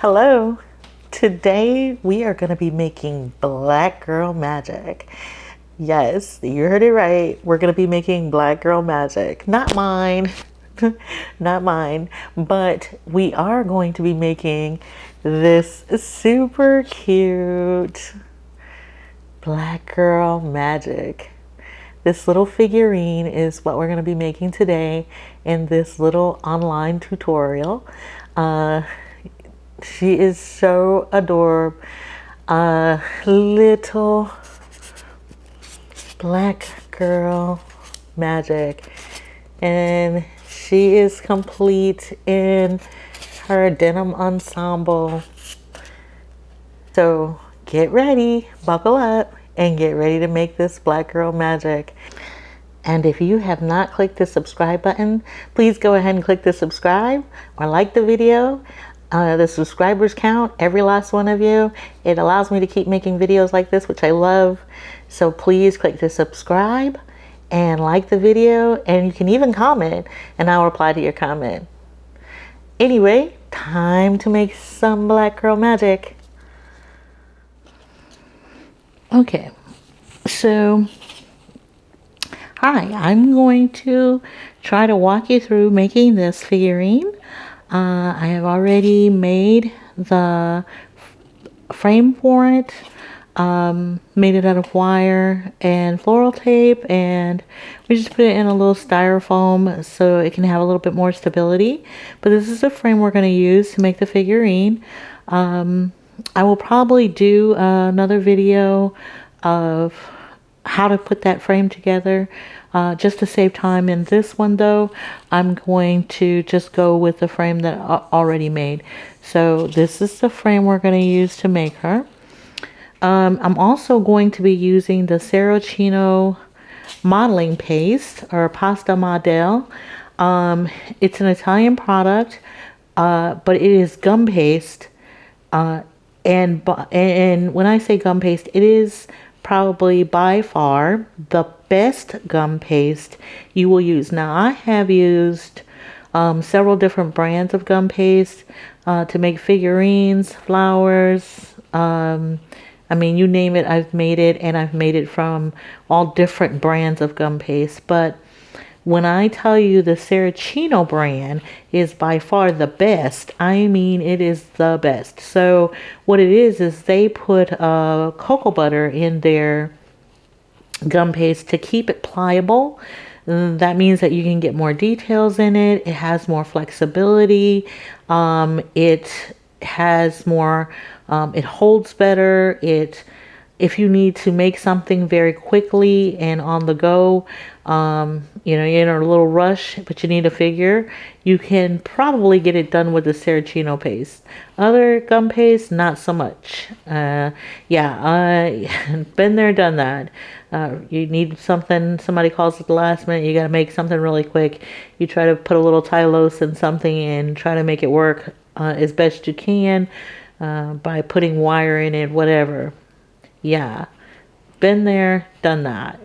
Hello. Today we are going to be making Black Girl Magic. Yes, you heard it right. We're going to be making Black Girl Magic. Not mine. Not mine. But we are going to be making this super cute Black Girl Magic. This little figurine is what we're going to be making today in this little online tutorial. She is so adorable. Little black girl magic. And she is complete in her denim ensemble. So get ready, buckle up, and get ready to make this black girl magic. And if you have not clicked the subscribe button, please go ahead and click the subscribe or like the video. The subscribers count, every last one of you. It allows me to keep making videos like this, which I love. So please click the subscribe and like the video, and you can even comment and I'll reply to your comment. Anyway, time to make some black girl magic. Okay, so hi, I'm going to try to walk you through making this figurine. I have already made the frame for it, made it out of wire and floral tape, and we just put it in a little styrofoam so it can have a little bit more stability. But this is the frame we're going to use to make the figurine. I will probably do another video of how to put that frame together. Just to save time in this one though, I'm going to just go with the frame that I already made. So this is the frame we're going to use to make her. I'm also going to be using the Saracino modeling paste, or pasta model. It's an Italian product, but it is gum paste. And when I say gum paste, it is probably by far the best gum paste you will use. Now, I have used several different brands of gum paste to make figurines, flowers. I mean, you name it, I've made it, and I've made it from all different brands of gum paste. But when I tell you the Saracino brand is by far the best, I mean it is the best. So what it is they put cocoa butter in their gum paste to keep it pliable. That means that you can get more details in it. It has more flexibility. It has more, it holds better. If you need to make something very quickly and on the go, you know, you're in a little rush, but you need a figure, you can probably get it done with the Saracino paste. Other gum paste, not so much. Been there, done that. You need something, somebody calls at the last minute, you got to make something really quick. You try to put a little Tylose in something and try to make it work as best you can by putting wire in it, whatever. Yeah, been there, done that,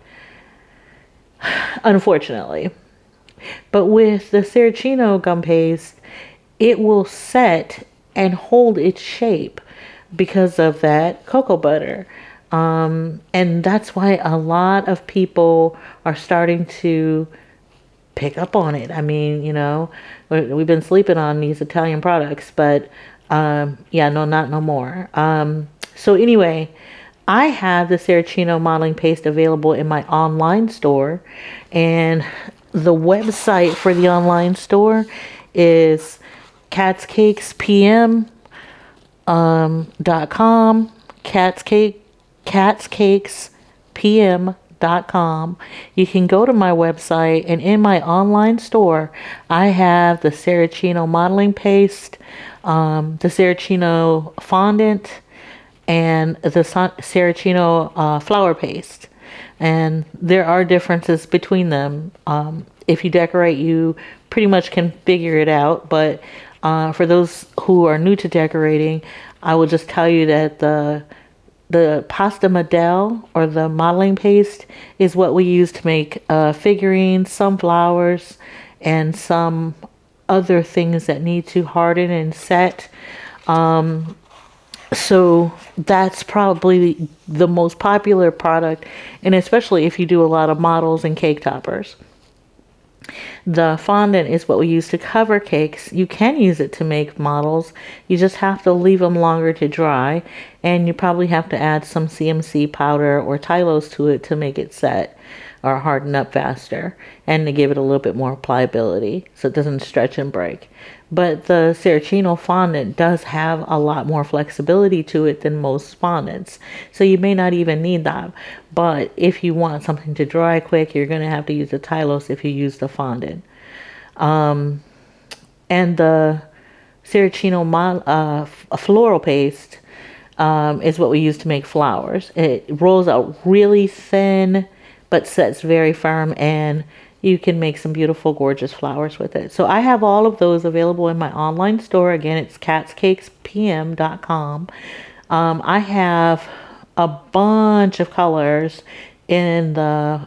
unfortunately. But with the Saracino gum paste, it will set and hold its shape because of that cocoa butter. And that's why a lot of people are starting to pick up on it. I mean, you know, we've been sleeping on these Italian products, but yeah, no, not no more. So anyway, I have the Saracino modeling paste available in my online store, and the website for the online store is catscakespm.com, catscakespm.com. You can go to my website, and in my online store, I have the Saracino modeling paste, the Saracino fondant, and the Saracino flower paste. And there are differences between them. If you decorate, you pretty much can figure it out. But for those who are new to decorating, I will just tell you that the pasta model, or the modeling paste, is what we use to make figurines, some flowers, and some other things that need to harden and set. So that's probably the most popular product, and especially if you do a lot of models and cake toppers. The fondant is what we use to cover cakes. You can use it to make models. You just have to leave them longer to dry, and you probably have to add some CMC powder or Tylose to it to make it set or harden up faster, and to give it a little bit more pliability so it doesn't stretch and break. But the Saracino fondant does have a lot more flexibility to it than most fondants, so you may not even need that. But if you want something to dry quick, you're going to have to use the Tylose if you use the fondant. And the Saracino floral paste is what we use to make flowers. It rolls out really thin but sets very firm, and you can make some beautiful, gorgeous flowers with it. So I have all of those available in my online store. Again, it's catscakespm.com. I have a bunch of colors in the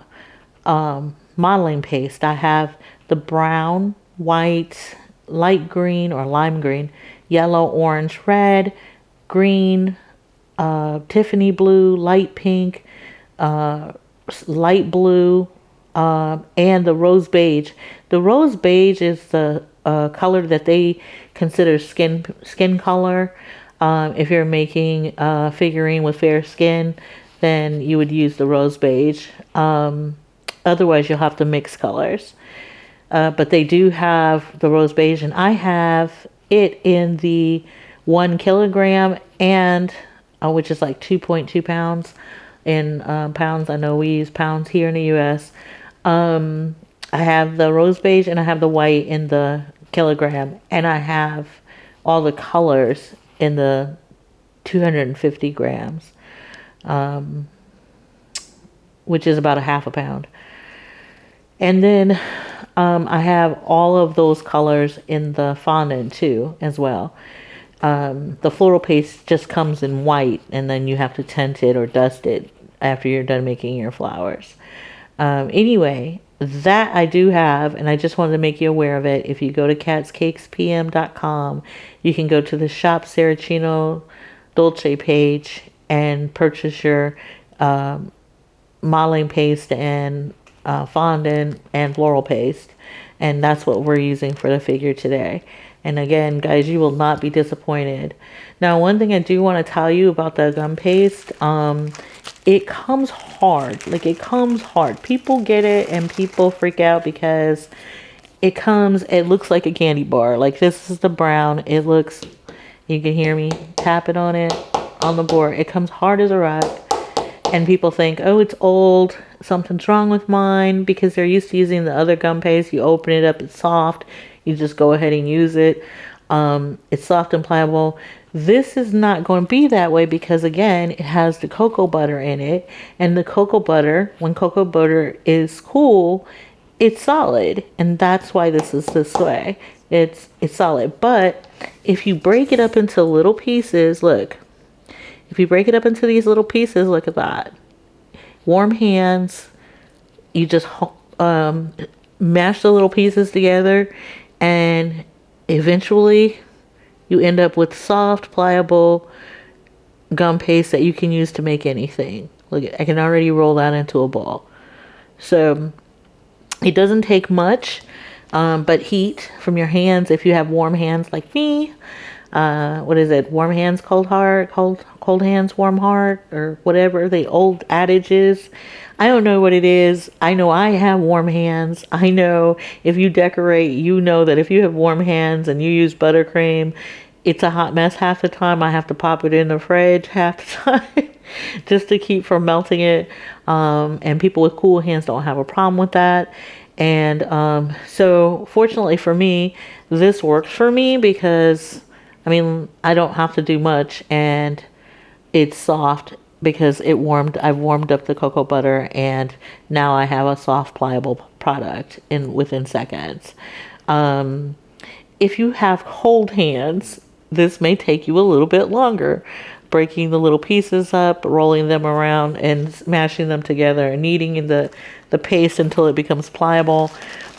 modeling paste. I have the brown, white, light green or lime green, yellow, orange, red, green, Tiffany blue, light pink, light blue, and the rose beige. The rose beige is the color that they consider skin color. If you're making a figurine with fair skin, then you would use the rose beige. Otherwise, you'll have to mix colors. But they do have the rose beige, and I have it in the 1 kilogram and which is like 2.2 pounds in pounds. I know we use pounds here in the US. I have the rose beige and I have the white in the kilogram, and I have all the colors in the 250 grams, which is about a half a pound. And then I have all of those colors in the fondant too as well. The floral paste just comes in white, and then you have to tint it or dust it after you're done making your flowers. Anyway, that I do have, and I just wanted to make you aware of it. If you go to catscakespm.com, you can go to the Shop Saracino Dolce page and purchase your modeling paste and fondant and floral paste, and that's what we're using for the figure today. And again, guys, you will not be disappointed. Now, one thing I do want to tell you about the gum paste, it comes hard. Like, it comes hard. People get it and people freak out because it looks like a candy bar. Like, this is the brown. It looks, you can hear me tapping on it on the board. It comes hard as a rock. And people think, oh, it's old. Something's wrong with mine, because they're used to using the other gum paste. You open it up, it's soft. You just go ahead and use it. It's soft and pliable. This is not going to be that way because, again, it has the cocoa butter in it. And the cocoa butter, when cocoa butter is cool, it's solid. And that's why this is this way. It's solid. But if you break it up into little pieces, look. If you break it up into these little pieces, look at that. Warm hands, you just mash the little pieces together, and eventually you end up with soft, pliable gum paste that you can use to make anything. Look, I can already roll that into a ball. So it doesn't take much, but heat from your hands. If you have warm hands like me, what is it? Warm hands, cold heart, cold hands, warm heart, or whatever the old adage is. I don't know what it is. I know I have warm hands. I know if you decorate, you know that if you have warm hands and you use buttercream, it's a hot mess half the time. I have to pop it in the fridge half the time just to keep from melting it. And people with cool hands don't have a problem with that. And so fortunately for me, this works for me because, I mean, I don't have to do much, and it's soft because I've warmed up the cocoa butter, and now I have a soft, pliable product within seconds. If you have cold hands, this may take you a little bit longer. breaking the little pieces up, rolling them around, and smashing them together, and kneading the paste until it becomes pliable.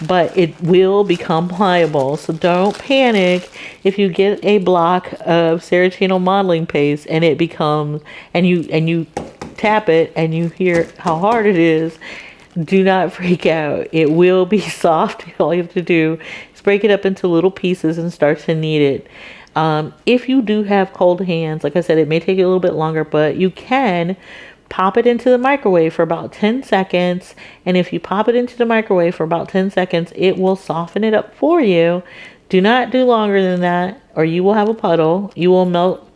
But it will become pliable, so don't panic if you get a block of Saracino modeling paste and it becomes, and you tap it and you hear how hard it is. Do not freak out. It will be soft. All you have to do is break it up into little pieces and start to knead it. If you do have cold hands, like I said, it may take you a little bit longer, but you can pop it into the microwave for about 10 seconds. And if you pop it into the microwave for about 10 seconds, it will soften it up for you. Do not do longer than that, or you will have a puddle. You will melt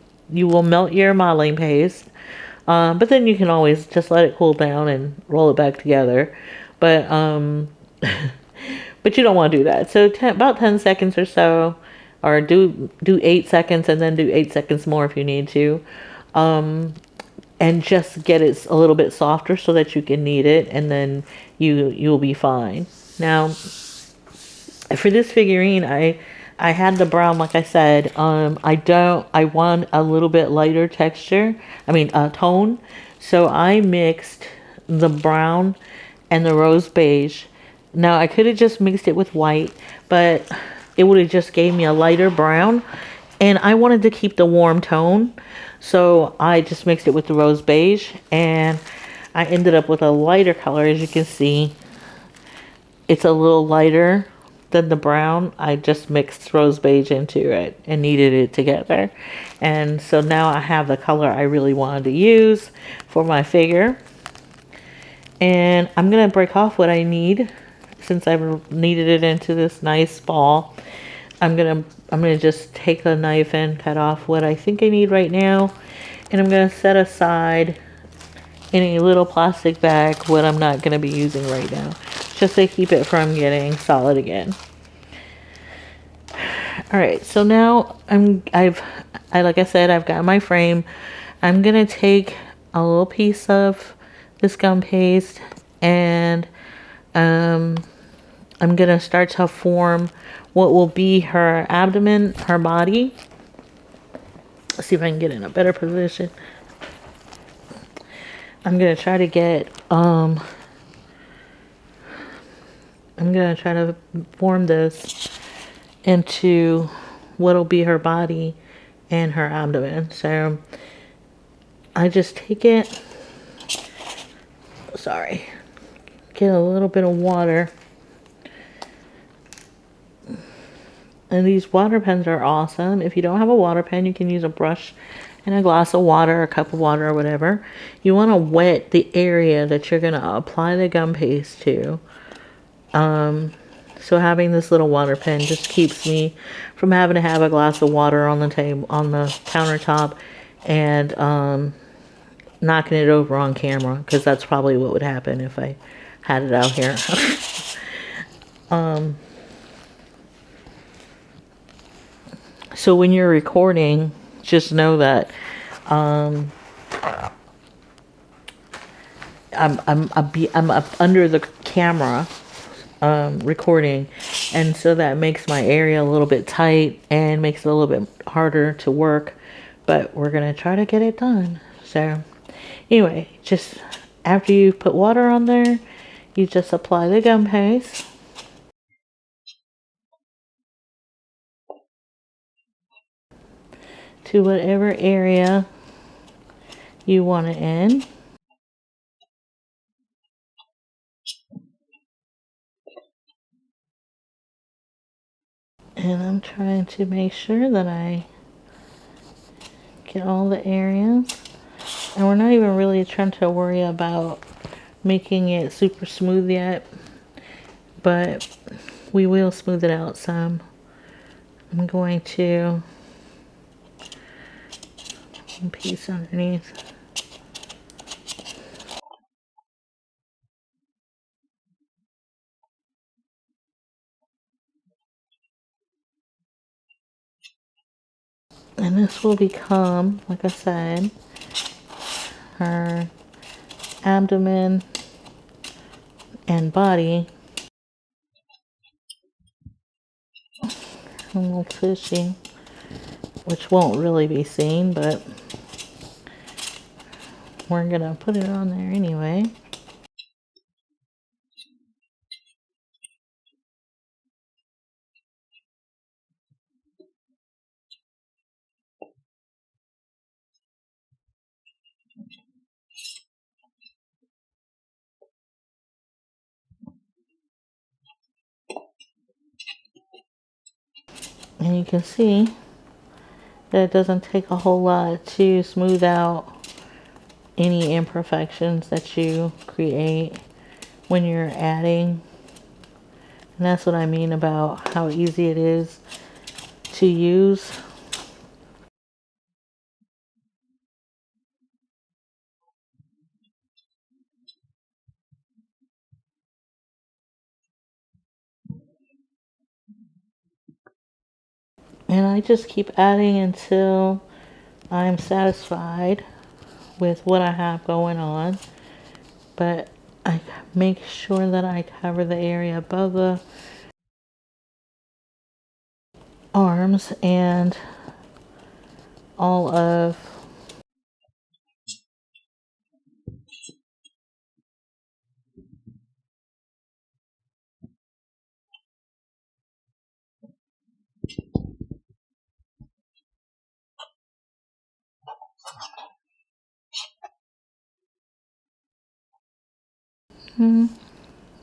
your modeling paste. But then you can always just let it cool down and roll it back together. But but you don't want to do that. So about 10 seconds or so, or do 8 seconds and then do 8 seconds more if you need to. And just get it a little bit softer so that you can knead it, and then you'll be fine. Now, for this figurine, I had the brown, like I said. I want a little bit lighter texture. Tone. So I mixed the brown and the rose beige. Now I could have just mixed it with white, but it would have just gave me a lighter brown. And I wanted to keep the warm tone. So I just mixed it with the rose beige, and I ended up with a lighter color. As you can see, it's a little lighter than the brown. I just mixed rose beige into it and kneaded it together. And so now I have the color I really wanted to use for my figure. And I'm going to break off what I need since I've kneaded it into this nice ball. I'm gonna just take the knife and cut off what I think I need right now, and I'm gonna set aside in a little plastic bag what I'm not gonna be using right now, just to keep it from getting solid again. All right, so now like I said, I've got my frame. I'm gonna take a little piece of this gum paste, and I'm gonna start to form what will be her abdomen, her body. Let's see if I can get in a better position. I'm gonna try to get I'm gonna try to form this into what'll be her body and her abdomen. So I just take it, get a little bit of water. And these water pens are awesome. If you don't have a water pen, you can use a brush and a glass of water, a cup of water, or whatever. You want to wet the area that you're going to apply the gum paste to. So having this little water pen just keeps me from having to have a glass of water on the table, on the countertop, and knocking it over on camera, because that's probably what would happen if I had it out here. So when you're recording, just know that I'm up under the camera recording, and so that makes my area a little bit tight and makes it a little bit harder to work, but we're gonna try to get it done. So anyway, just after you put water on there, you just apply the gum paste. To whatever area you want it in. And I'm trying to make sure that I get all the areas. And we're not even really trying to worry about making it super smooth yet, but we will smooth it out some. I'm going to one piece underneath. And this will become, like I said, her abdomen and body. A little tushy, which won't really be seen, but we're gonna put it on there anyway. And you can see that it doesn't take a whole lot to smooth out any imperfections that you create when you're adding. And that's what I mean about how easy it is to use. And I just keep adding until I'm satisfied with what I have going on. But I make sure that I cover the area above the arms and all of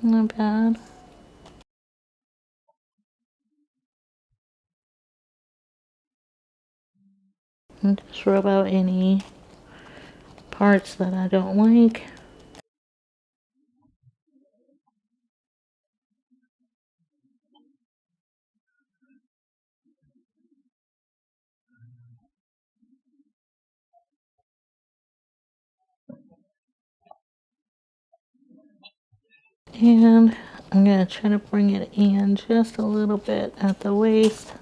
not bad. And just rub out any parts that I don't like. And I'm going to try to bring it in just a little bit at the waist.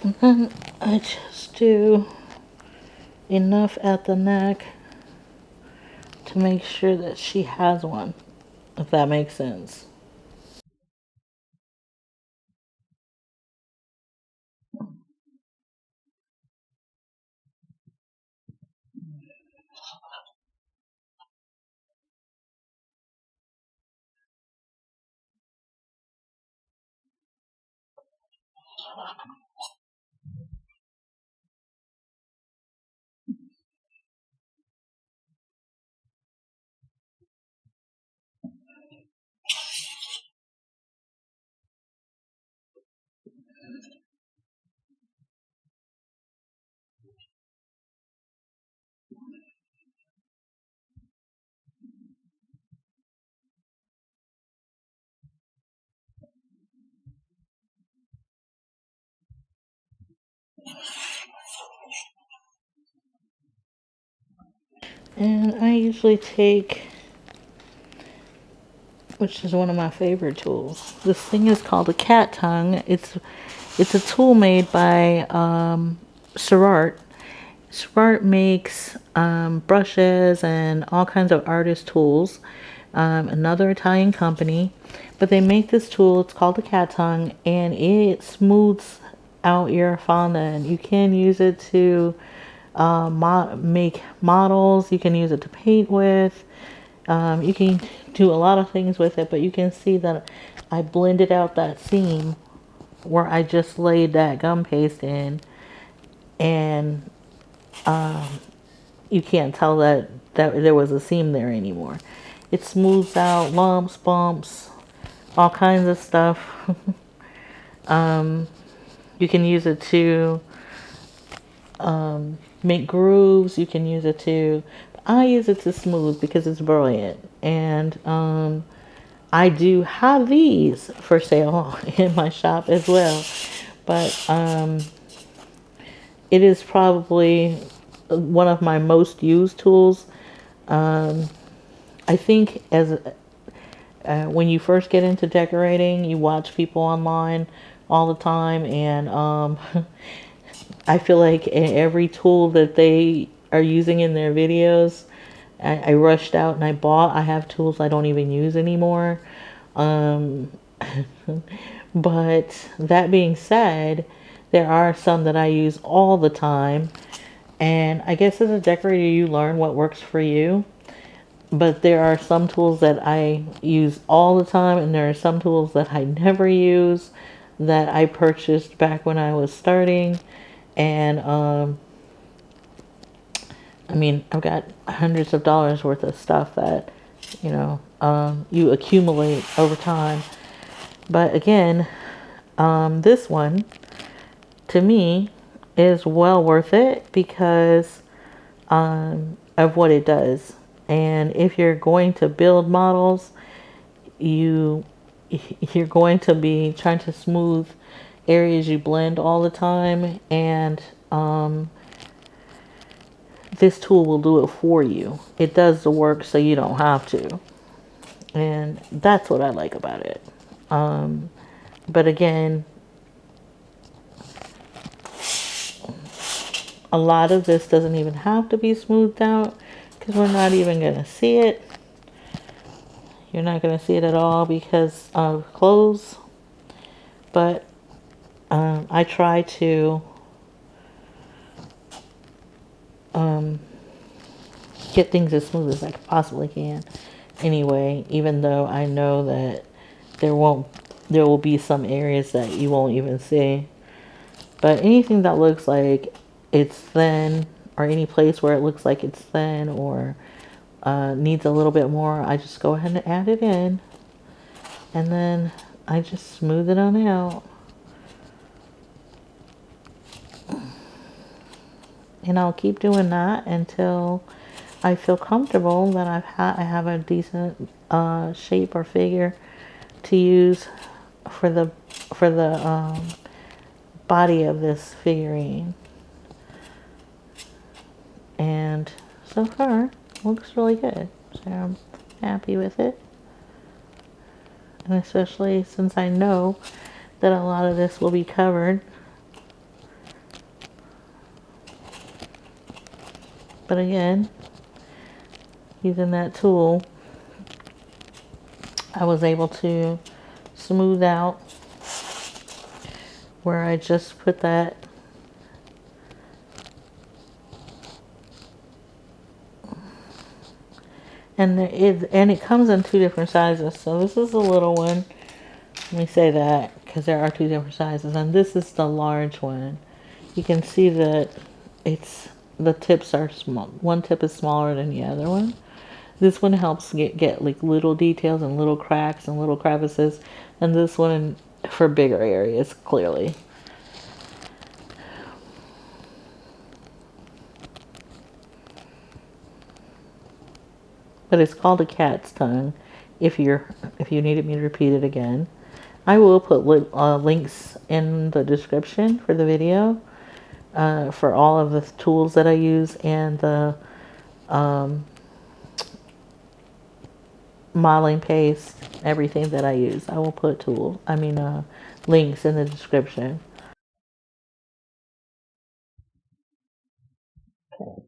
And then I just do enough at the neck to make sure that she has one, if that makes sense. And I usually take, which is one of my favorite tools. This thing is called a cat tongue. It's a tool made by Cerart. Cerart makes brushes and all kinds of artist tools. Another Italian company, but they make this tool. It's called a cat tongue, and it smooths out your fondant. You can use it to make models. You can use it to paint with. You can do a lot of things with it, but you can see that I blended out that seam where I just laid that gum paste in, and you can't tell that there was a seam there anymore. It smooths out lumps, bumps, all kinds of stuff. You can use it to make grooves. You can use it to, I use it to smooth because it's brilliant. And I do have these for sale in my shop as well, but it is probably one of my most used tools. I think as when you first get into decorating, you watch people online all the time, and I feel like every tool that they are using in their videos, I rushed out and I bought. I have tools I don't even use anymore. Um, but that being said, there are some that I use all the time. And I guess as a decorator, you learn what works for you. But there are some tools that I use all the time, and there are some tools that I never use that I purchased back when I was starting. And I mean, I've got hundreds of dollars worth of stuff that, you accumulate over time. But again, this one to me is well worth it because of what it does. And if you're going to build models, you're going to be trying to smooth areas you blend all the time, and this tool will do it for you. It does the work so you don't have to, and that's what I like about it. But again, a lot of this doesn't even have to be smoothed out because we're not even going to see it. You're not going to see it at all because of clothes. But I try to get things as smooth as I possibly can anyway, even though I know that there will be some areas that you won't even see. But anything that looks like it's thin, or any place where it looks like it's thin or needs a little bit more, I just go ahead and add it in, and then I just smooth it on out. And I'll keep doing that until I feel comfortable that I have a decent shape or figure to use for the body of this figurine. And so far, looks really good. So I'm happy with it. And especially since I know that a lot of this will be covered. But again, using that tool, I was able to smooth out where I just put that and it comes in two different sizes. So this is a little one. Let me say that because there are two different sizes, and this is the large one. You can see that the tips are small. One tip is smaller than the other one. This one helps get like little details and little cracks and little crevices, and this one for bigger areas, clearly. But it's called a cat's tongue. If you needed me to repeat it again, I will put links in the description for the video for all of the tools that I use and the modeling paste, everything that I use. I will put links in the description. Okay.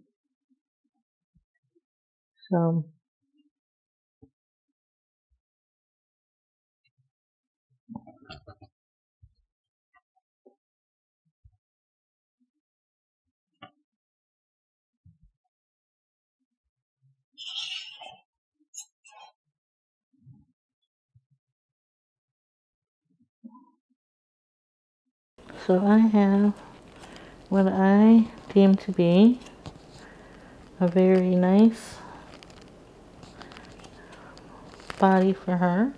So I have what I deem to be a very nice body for her.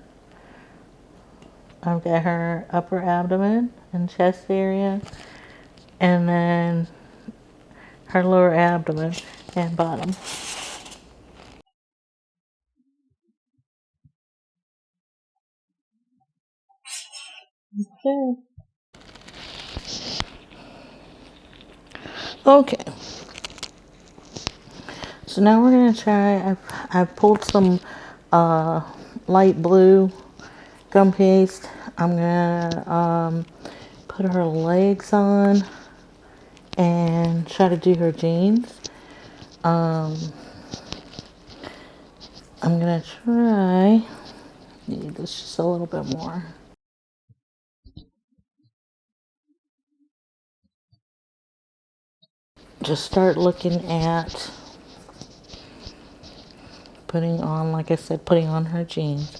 I've got her upper abdomen and chest area, and then her lower abdomen and bottom. Okay. Okay. So now we're gonna try. I've pulled some uh, light blue gum paste. I'm gonna put her legs on and try to do her jeans. Um, I'm gonna try. Need this just a little bit more. Just start looking at putting on, like I said, putting on her jeans.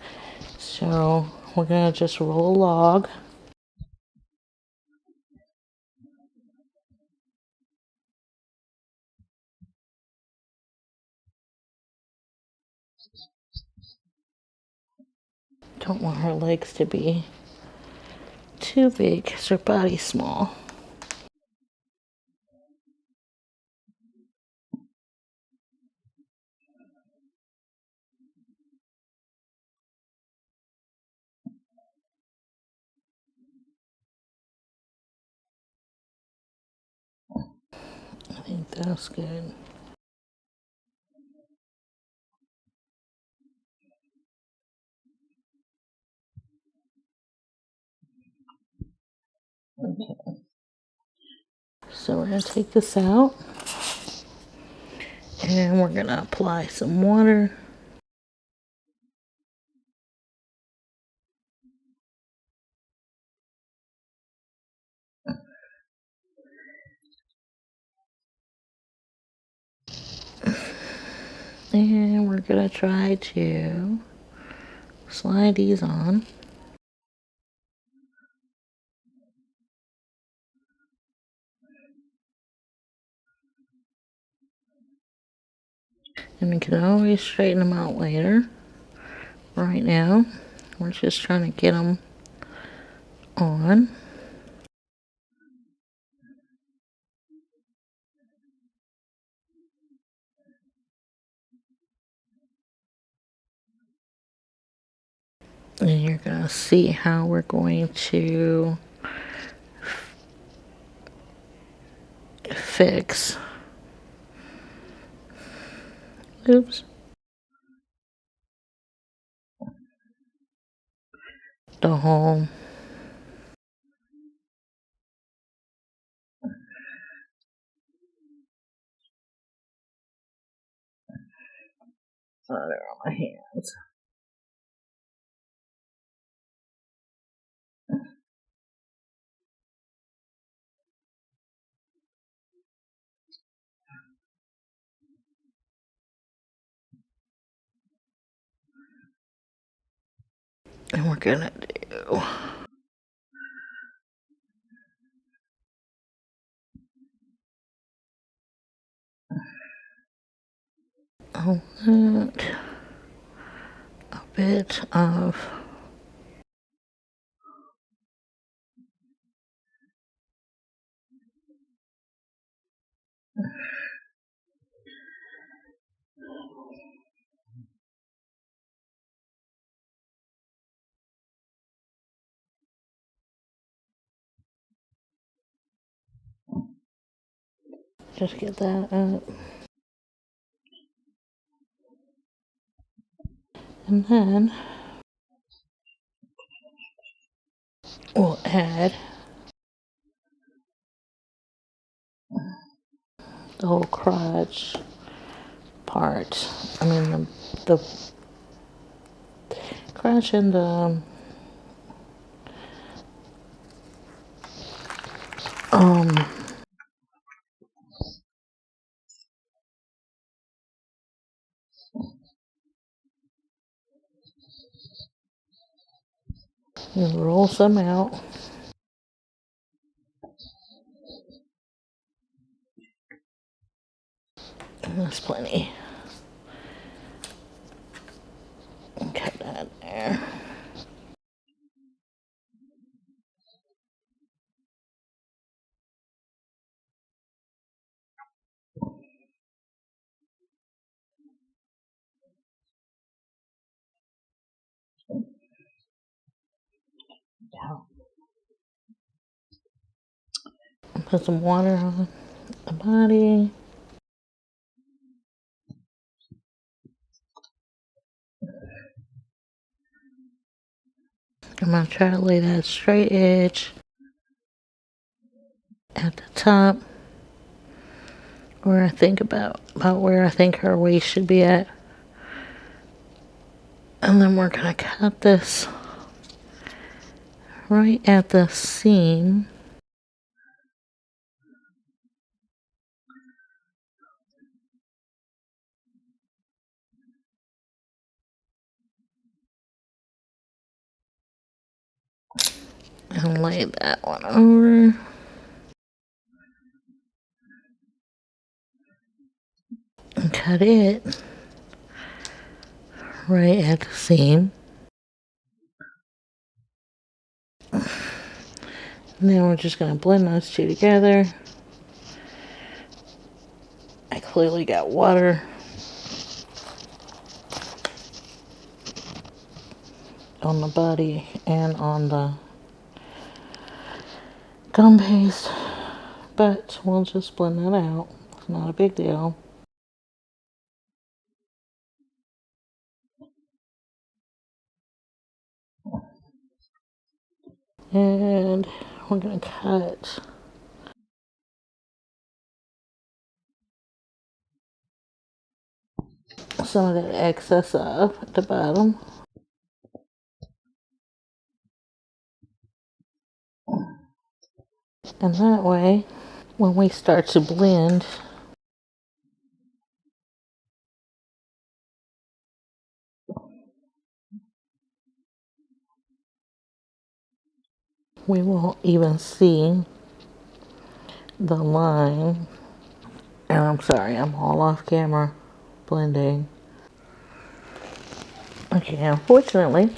So we're gonna just roll a log. Don't want her legs to be too big because her body's small. I think that's good. So we're gonna take this out and we're gonna apply some water. And we're gonna try to slide these on. And we can always straighten them out later. Right now, we're just trying to get them on. And you're gonna see how we're going to fix, oops, the hole. Oh, they're on my hands. And we're gonna do a bit of just get that up. And then we'll add the whole crotch part. I mean the crotch and the um and roll some out. And that's plenty. And cut that there. Down. Put some water on the body. I'm going to try to lay that straight edge at the top where I think about where I think her waist should be at. And then we're going to cut this right at the seam. And lay that one over. And cut it right at the seam. And then we're just going to blend those two together. I clearly got water on the body and on the gum paste, but we'll just blend that out. It's not a big deal. And we're going to cut some of that excess off at the bottom. And that way, when we start to blend, we won't even see the line. And I'm sorry, I'm all off camera blending. Okay, unfortunately,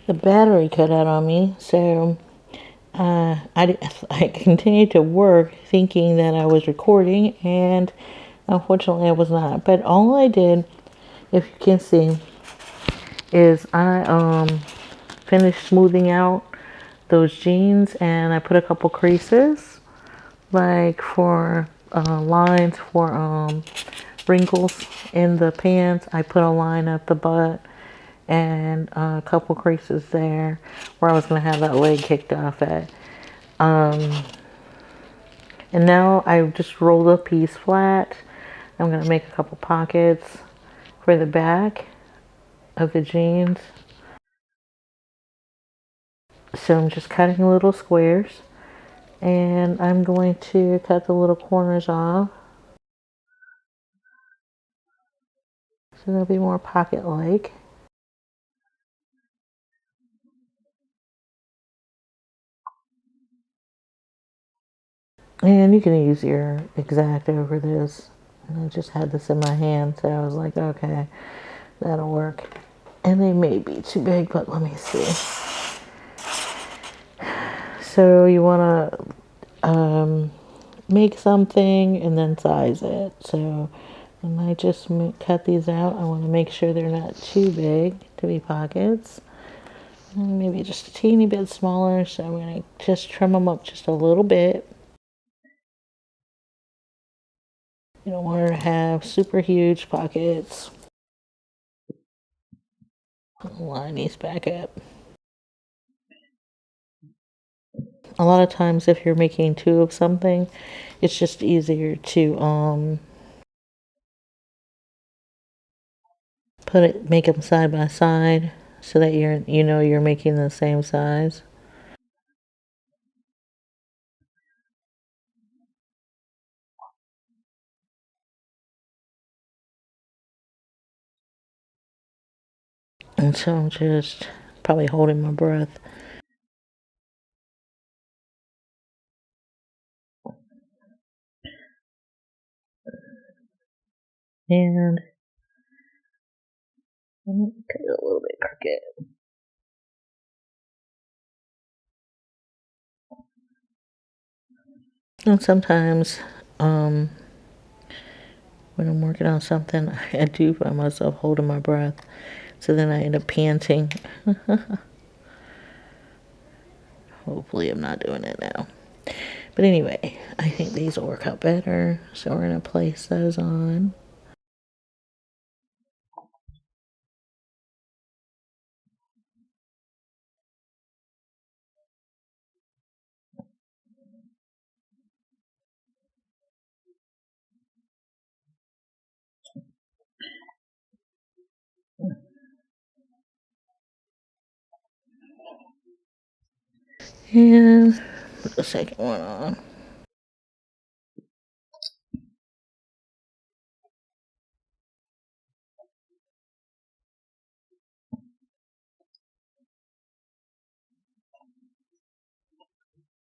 the battery cut out on me, so I continued to work thinking that I was recording, and unfortunately I was not. But all I did, if you can see, is I finished smoothing out those jeans, and I put a couple creases, like for lines for wrinkles in the pants. I put a line up the butt and a couple creases there where I was going to have that leg kicked off at. And now I've just rolled a piece flat. I'm going to make a couple pockets for the back of the jeans. So I'm just cutting little squares, and I'm going to cut the little corners off. So they'll be more pocket-like. And you can use your Exact over this. And I just had this in my hand, so I was like, okay, that'll work. And they may be too big, but let me see. So you want to make something and then size it. So when I just cut these out, I want to make sure they're not too big to be pockets. And maybe just a teeny bit smaller, so I'm going to just trim them up just a little bit. You don't want her to have super huge pockets. Line these back up. A lot of times if you're making two of something, it's just easier to make them side by side so that you're making the same size. And so I'm just probably holding my breath. And cut it a little bit crooked. And sometimes, when I'm working on something, I do find myself holding my breath. So then I end up panting. Hopefully I'm not doing it now. But anyway, I think these will work out better. So we're going to place those on. And put the second one on.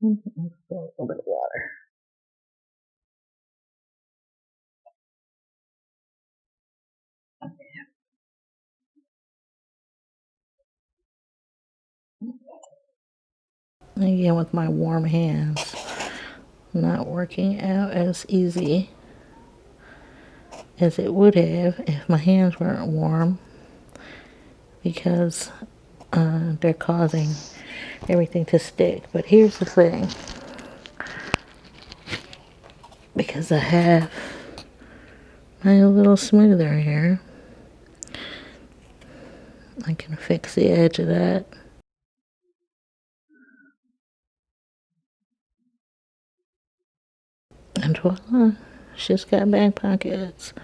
A little bit of water. Again, with my warm hands, not working out as easy as it would have if my hands weren't warm, because they're causing everything to stick. But here's the thing, because I have my little smoother here, I can fix the edge of that. And voila, she's got back pockets.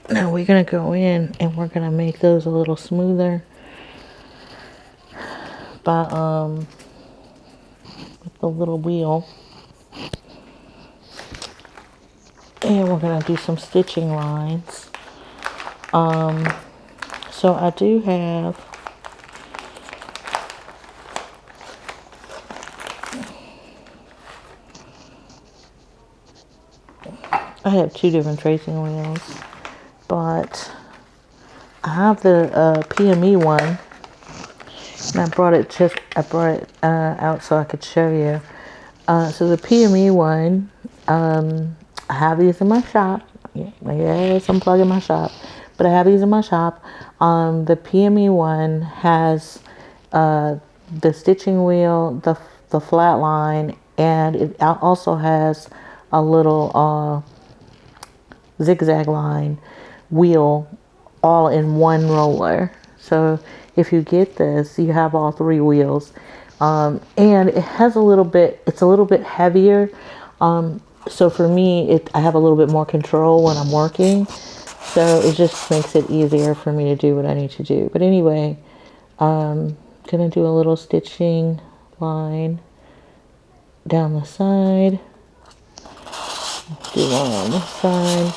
Now we're going to go in and we're going to make those a little smoother by with the little wheel. And we're going to do some stitching lines. So I do have two different tracing wheels, but I have the PME one, and I brought it out so I could show you. So the PME one, I have these in my shop. Yes, I'm plugging my shop, but I have these in my shop. The PME one has the stitching wheel, the flat line, and it also has a little zigzag line wheel all in one roller. So if you get this, you have all three wheels. And it has it's a little bit heavier. So for me, I have a little bit more control when I'm working. So it just makes it easier for me to do what I need to do. But anyway, gonna do a little stitching line down the side. Do one on this side.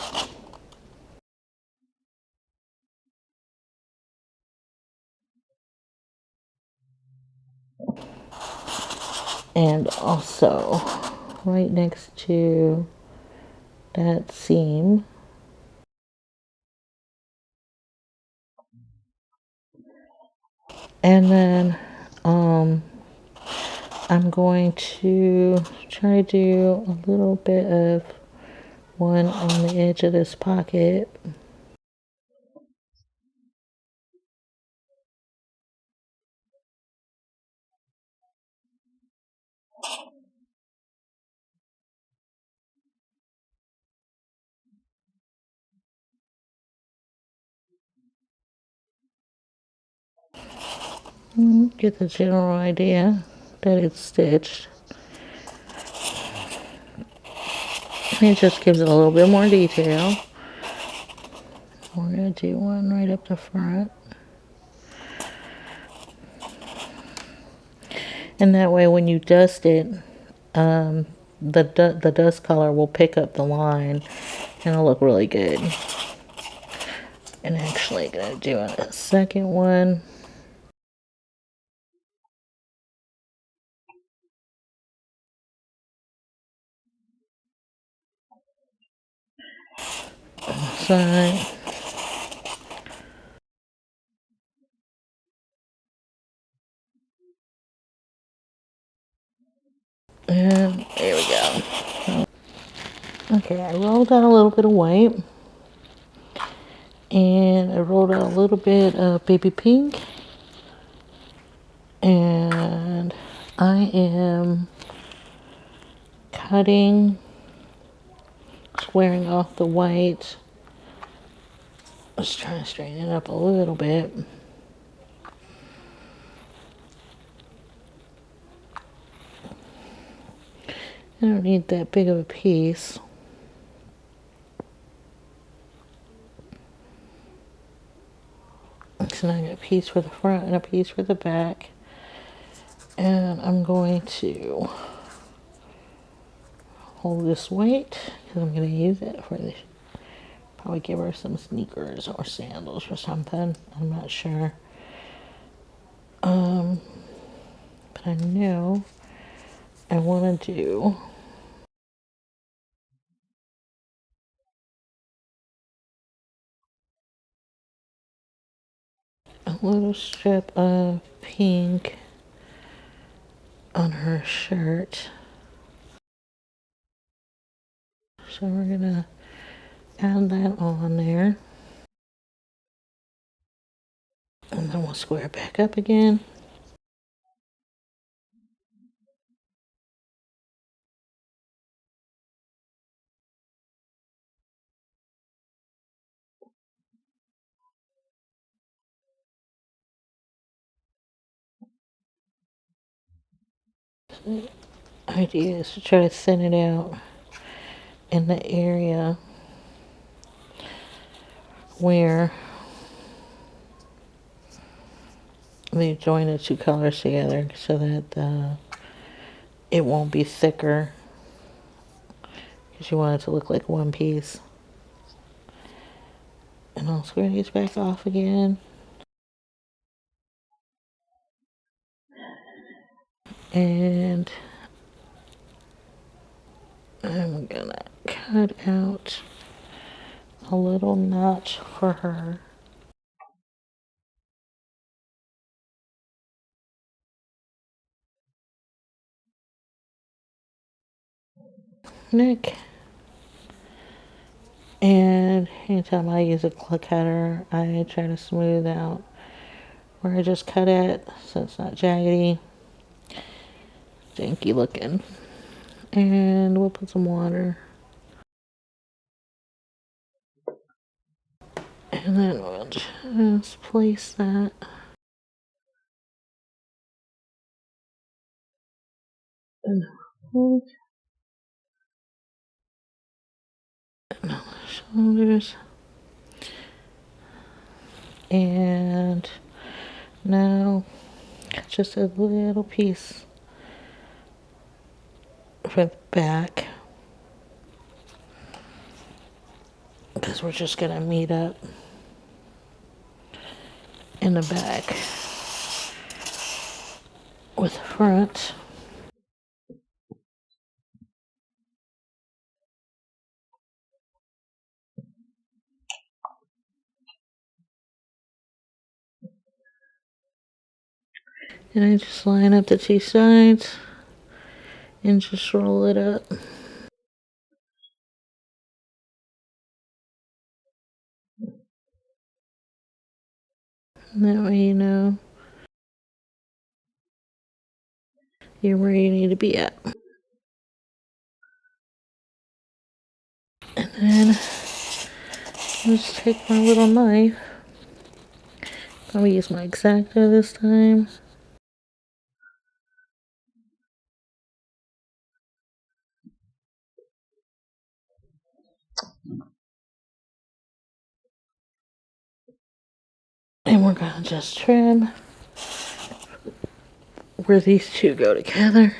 And also right next to that seam. And then I'm going to try to do a little bit of one on the edge of this pocket. Get the general idea that it's stitched. It just gives it a little bit more detail. We're going to do one right up the front. And that way when you dust it, the dust color will pick up the line and it'll look really good. And actually going to do a second one. Side. And there we go. Okay, I rolled out a little bit of white. And I rolled out a little bit of baby pink. And I am cutting, squaring off the white. Just trying to straighten it up a little bit. I don't need that big of a piece. So now I got a piece for the front and a piece for the back. And I'm going to hold this white because I'm going to use it for this. Probably give her some sneakers or sandals or something. I'm not sure. But I know I want to do a little strip of pink on her shirt. So we're going to add that on there. And then we'll square it back up again. So the idea is to try to thin it out in the area where they join the two colors together so that it won't be thicker, because you want it to look like one piece. And I'll square these back off again. And I'm gonna cut out a little notch for her. Neck. And anytime I use a click cutter, I try to smooth out where I just cut it so it's not jaggedy, janky looking. And we'll put some water. And then we'll just place that. And hold on the shoulders. And now just a little piece for the back, because we're just gonna meet up in the back with the front. And I just line up the two sides and just roll it up. And that way you know you're where you need to be at. And then I'll just take my little knife. I'll use my X-Acto this time. And we're gonna just trim where these two go together.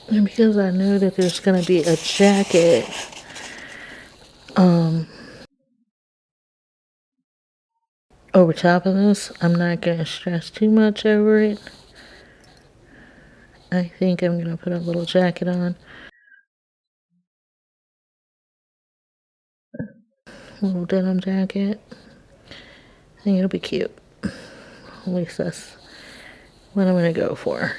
And because I know that there's gonna be a jacket over top of this, I'm not gonna stress too much over it. I think I'm going to put a little jacket on. A little denim jacket. I think it'll be cute. At least that's what I'm going to go for.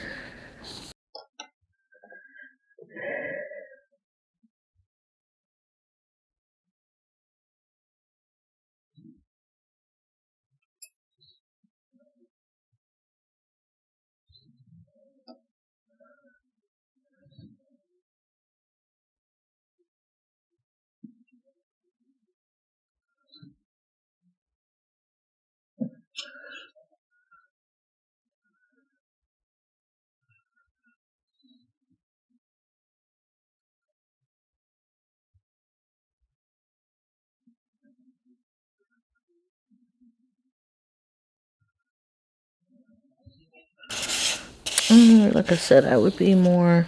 Like I said, I would be more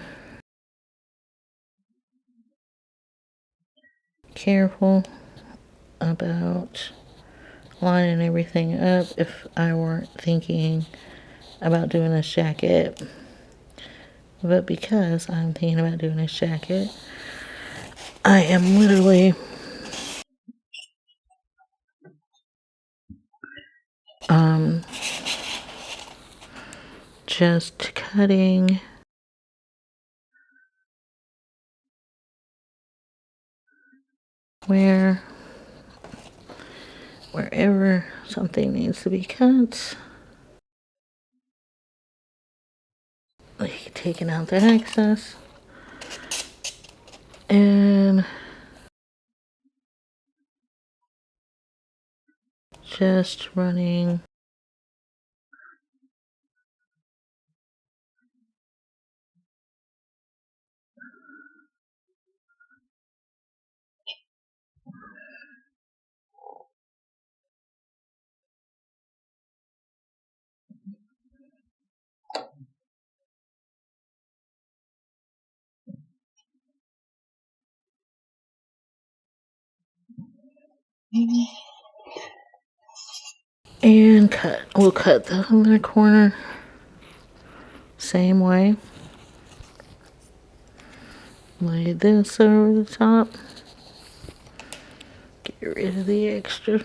careful about lining everything up if I weren't thinking about doing this jacket. But because I'm thinking about doing this jacket, I am literally just cutting wherever something needs to be cut. Like taking out the excess and just running and cut. We'll cut the other corner same way. Lay this over the top. Get rid of the extra.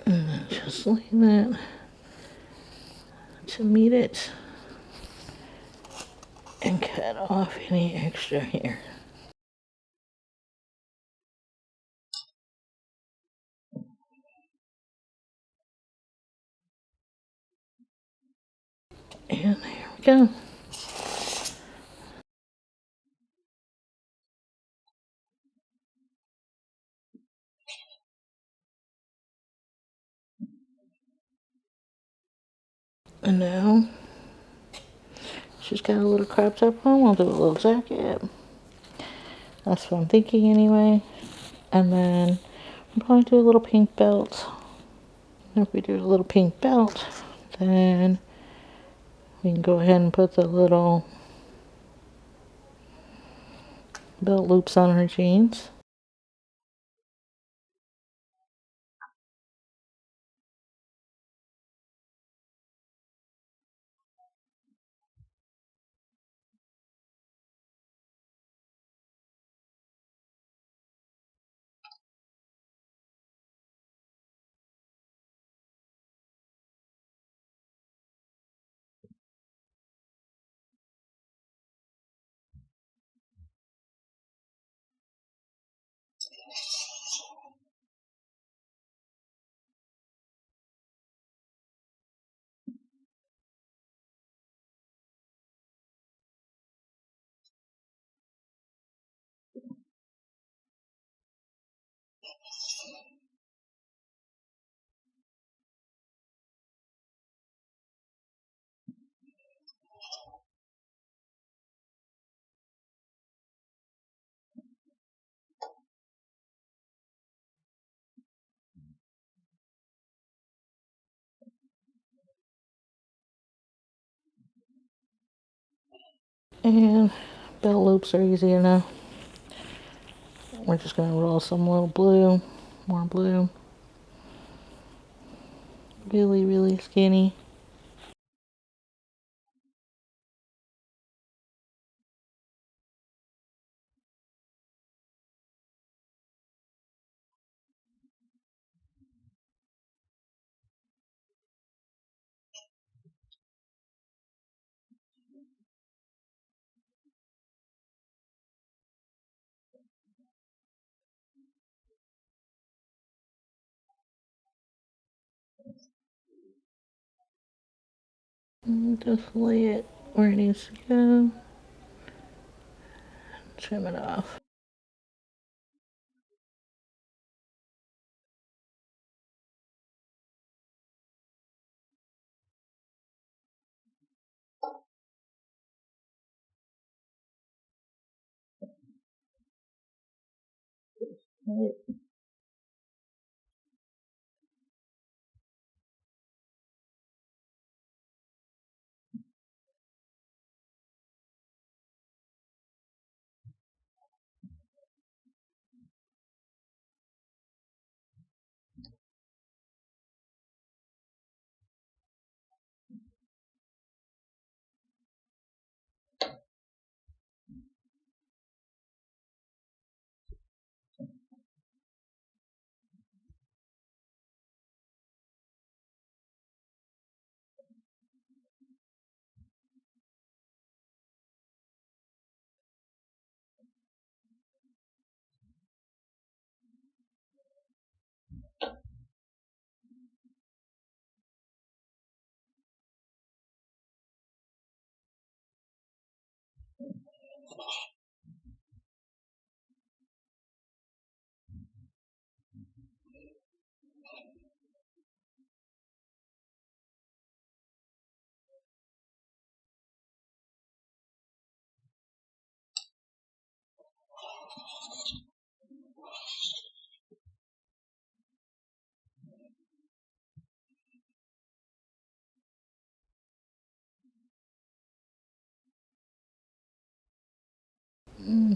And then just leave that to meet it. And cut off any extra here. And there we go. And now she's got a little crop top on. We'll do a little jacket. That's what I'm thinking anyway. And then we'll probably do a little pink belt. If we do a little pink belt, then we can go ahead and put the little belt loops on her jeans. And belt loops are easy enough. We're just going to roll some little blue, more blue. Really, really skinny. And just lay it where it needs to go. Trim it off.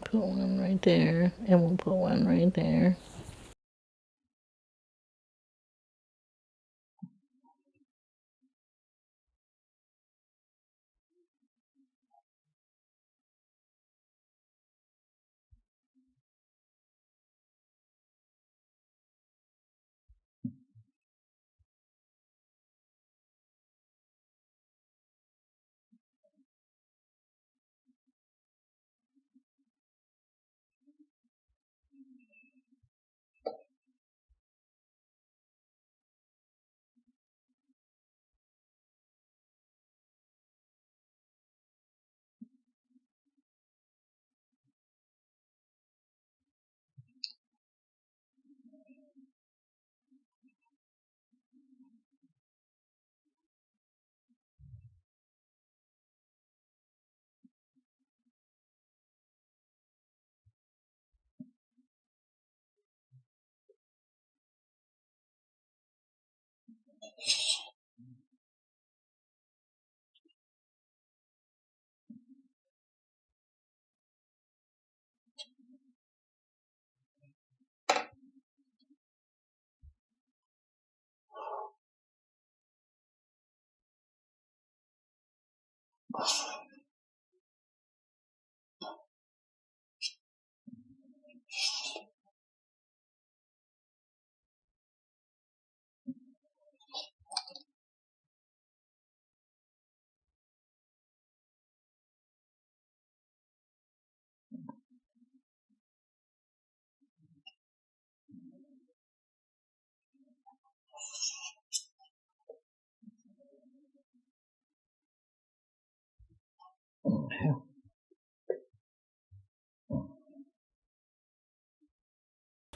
Put one right there, and we'll put one right there.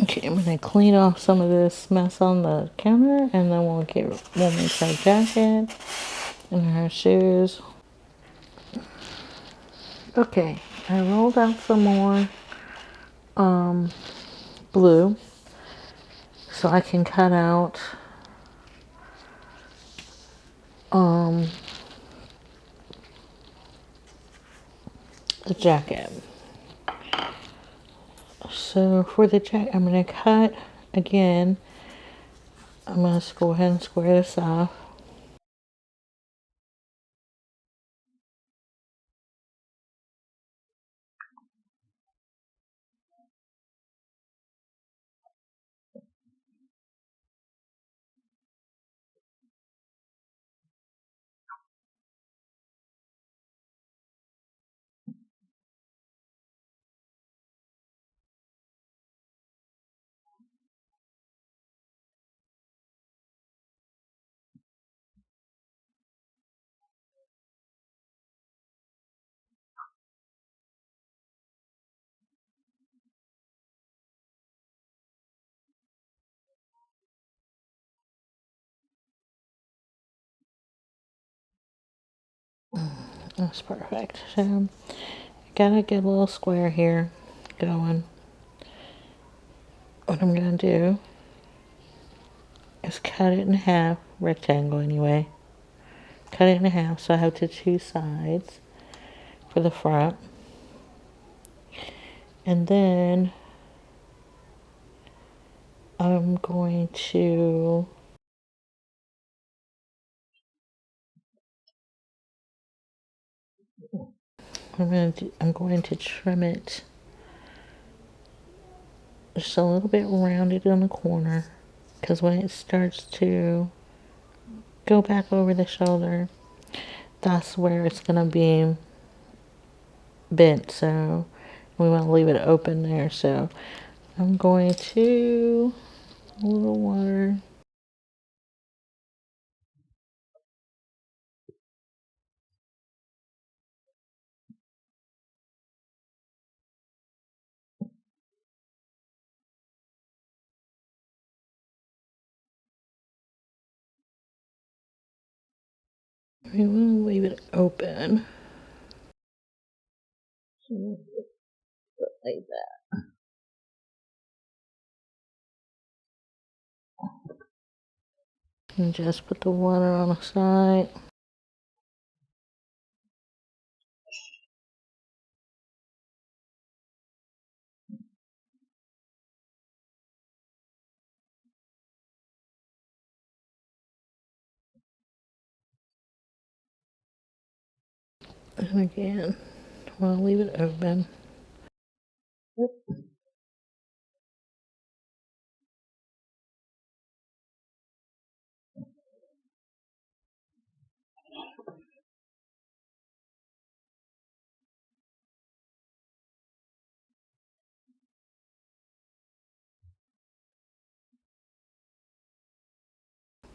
Okay, I'm gonna clean off some of this mess on the counter, and then we'll make her jacket and her shoes. Okay, I rolled out some more blue so I can cut out the jacket. So for the jacket, I'm going to cut again. I'm going to go ahead and square this off. That's perfect. So gotta get a little square here going. What I'm gonna do is cut it in half, rectangle anyway. Cut it in half so I have the two sides for the front. And then I'm going to I'm going to trim it just a little bit rounded on the corner, because when it starts to go back over the shoulder, that's where it's going to be bent. So we want to leave it open there. So I'm going to a little water. We want to leave it open. Like that. And just put the water on the side. And again, want to leave it open.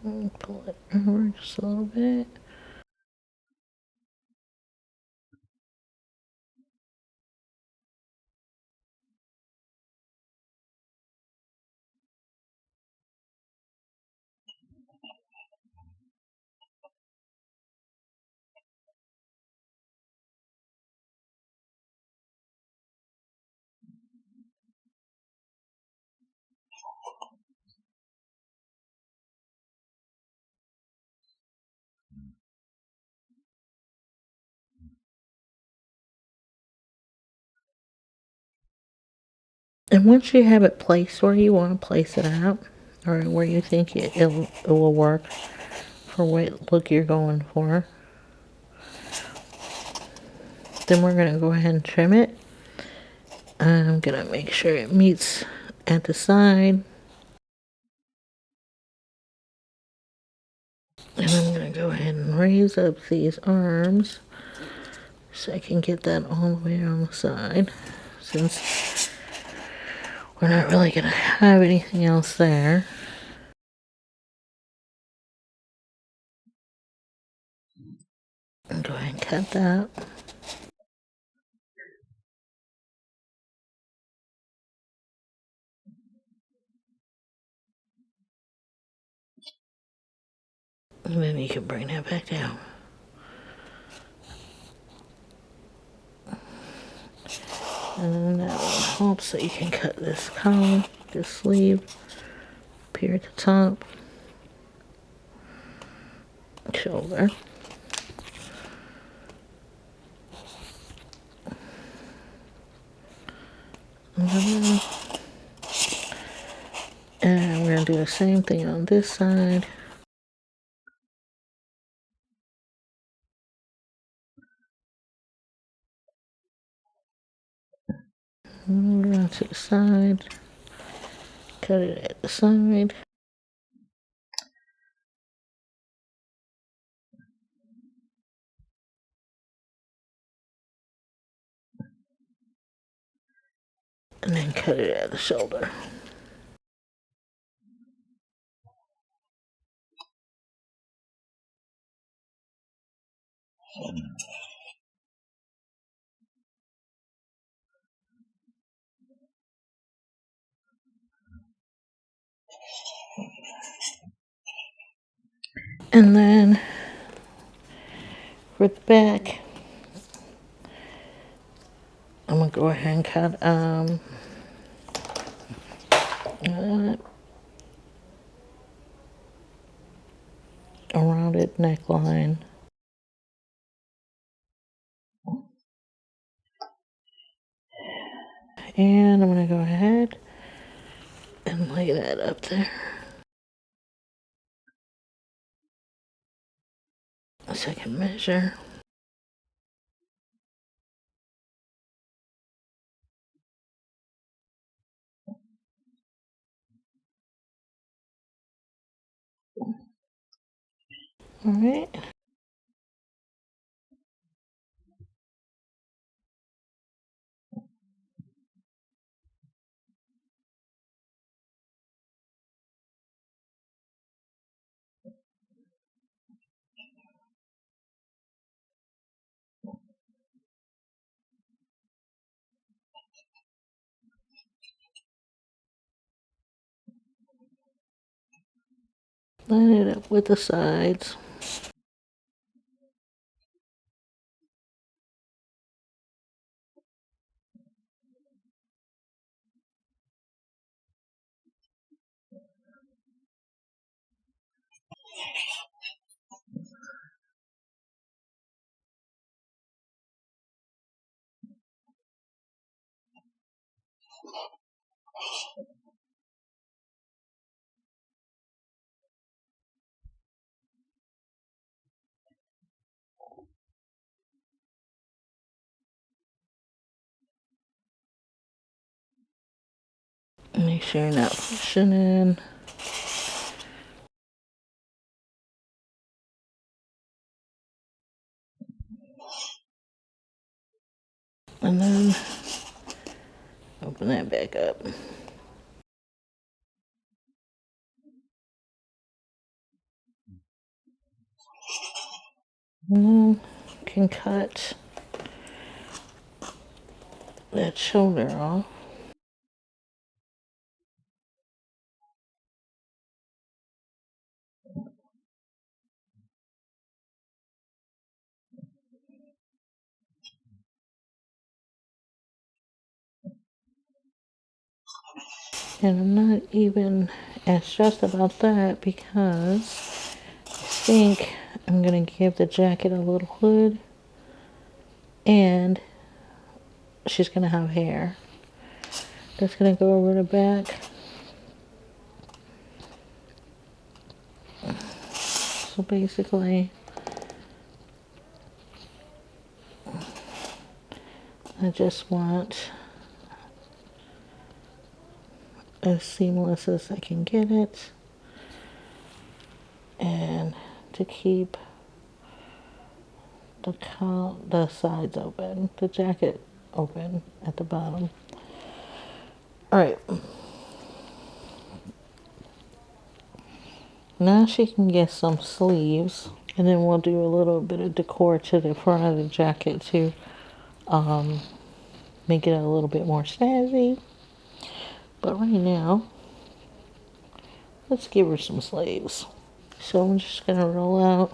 And pull it over just a little bit. And once you have it placed where you want to place it out, or where you think it will work for what look you're going for, then we're going to go ahead and trim it. I'm going to make sure it meets at the side. And I'm going to go ahead and raise up these arms so I can get that all the way on the side, since we're not really going to have anything else there. And go ahead and cut that. And then you can bring that back down. And then that will help so you can cut this collar, this sleeve, up here at the top, shoulder. And then going to do the same thing on this side. Move around to the side. Cut it at the side. And then cut it at the shoulder. And then for the back, I'm gonna go ahead and cut a rounded neckline. And I'm gonna go ahead and lay that up there. A second measure. All right. Line it up with the sides. Make sure you're not pushing in. And then open that back up. And then can cut that shoulder off. And I'm not even as stressed about that because I think I'm going to give the jacket a little hood and she's going to have hair. That's going to go over the back. So basically, I just want as seamless as I can get it and to keep the sides open, the jacket open at the bottom. All right. Now she can get some sleeves, and then we'll do a little bit of decor to the front of the jacket to make it a little bit more snazzy. But right now, let's give her some sleeves. So I'm just gonna roll out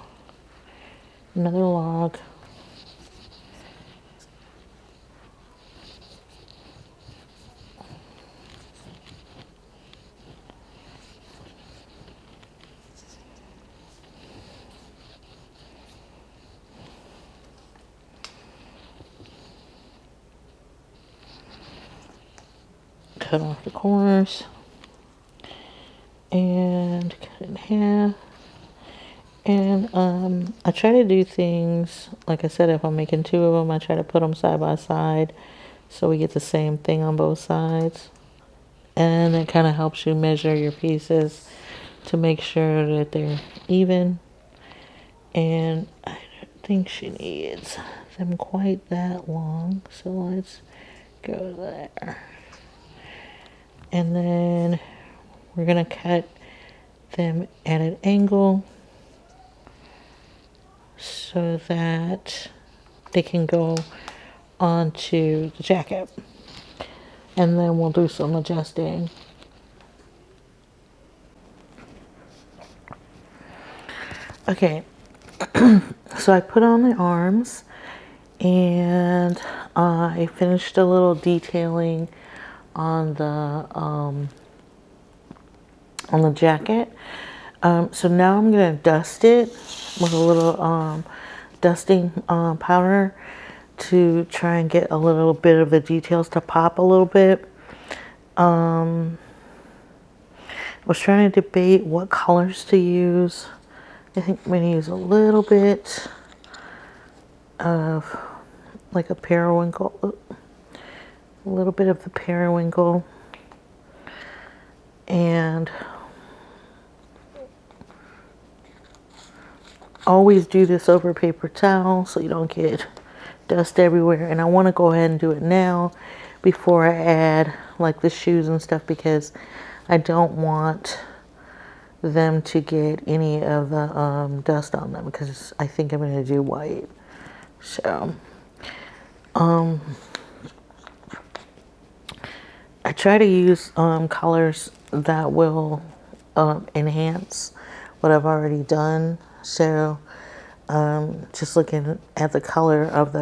another log. Cut off the corners. I try to do things, like I said, if I'm making two of them, I try to put them side by side so we get the same thing on both sides. And it kind of helps you measure your pieces to make sure that they're even. And I don't think she needs them quite that long, so let's go there. And then we're gonna cut them at an angle so that they can go onto the jacket. And then we'll do some adjusting. Okay, so I put on the arms and I finished a little detailing on the jacket. So now I'm gonna dust it with a little dusting powder to try and get a little bit of the details to pop a little bit. I was trying to debate what colors to use. I think I'm gonna use a little bit of like a periwinkle, a little bit of the periwinkle, and always do this over paper towel so you don't get dust everywhere. And I want to go ahead and do it now before I add like the shoes and stuff, because I don't want them to get any of the dust on them, because I think I'm going to do white. So I try to use colors that will enhance what I've already done. So just looking at the color of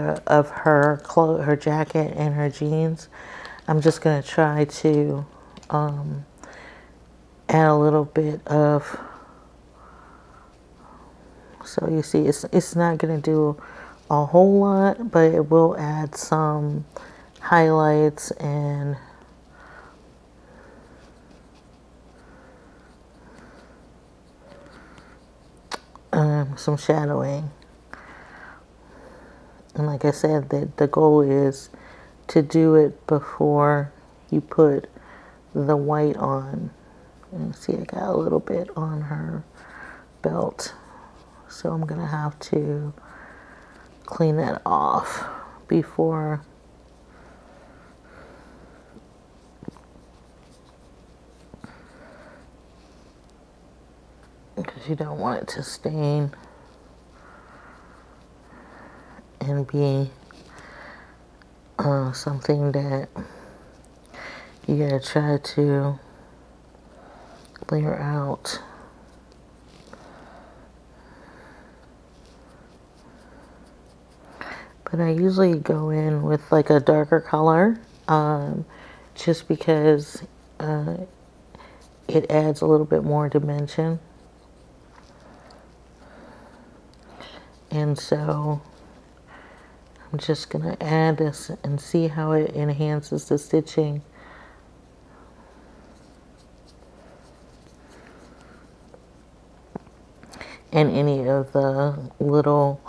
her her jacket and her jeans, I'm just gonna try to add a little bit of. So you see, it's not gonna do a whole lot, but it will add some highlights and some shadowing. And like I said, the goal is to do it before you put the white on. And see, I got a little bit on her belt, so I'm gonna have to clean that off before because you don't want it to stain and be something that you gotta try to layer out. But I usually go in with like a darker color, just because it adds a little bit more dimension. And so I'm just gonna add this and see how it enhances the stitching. And any of the little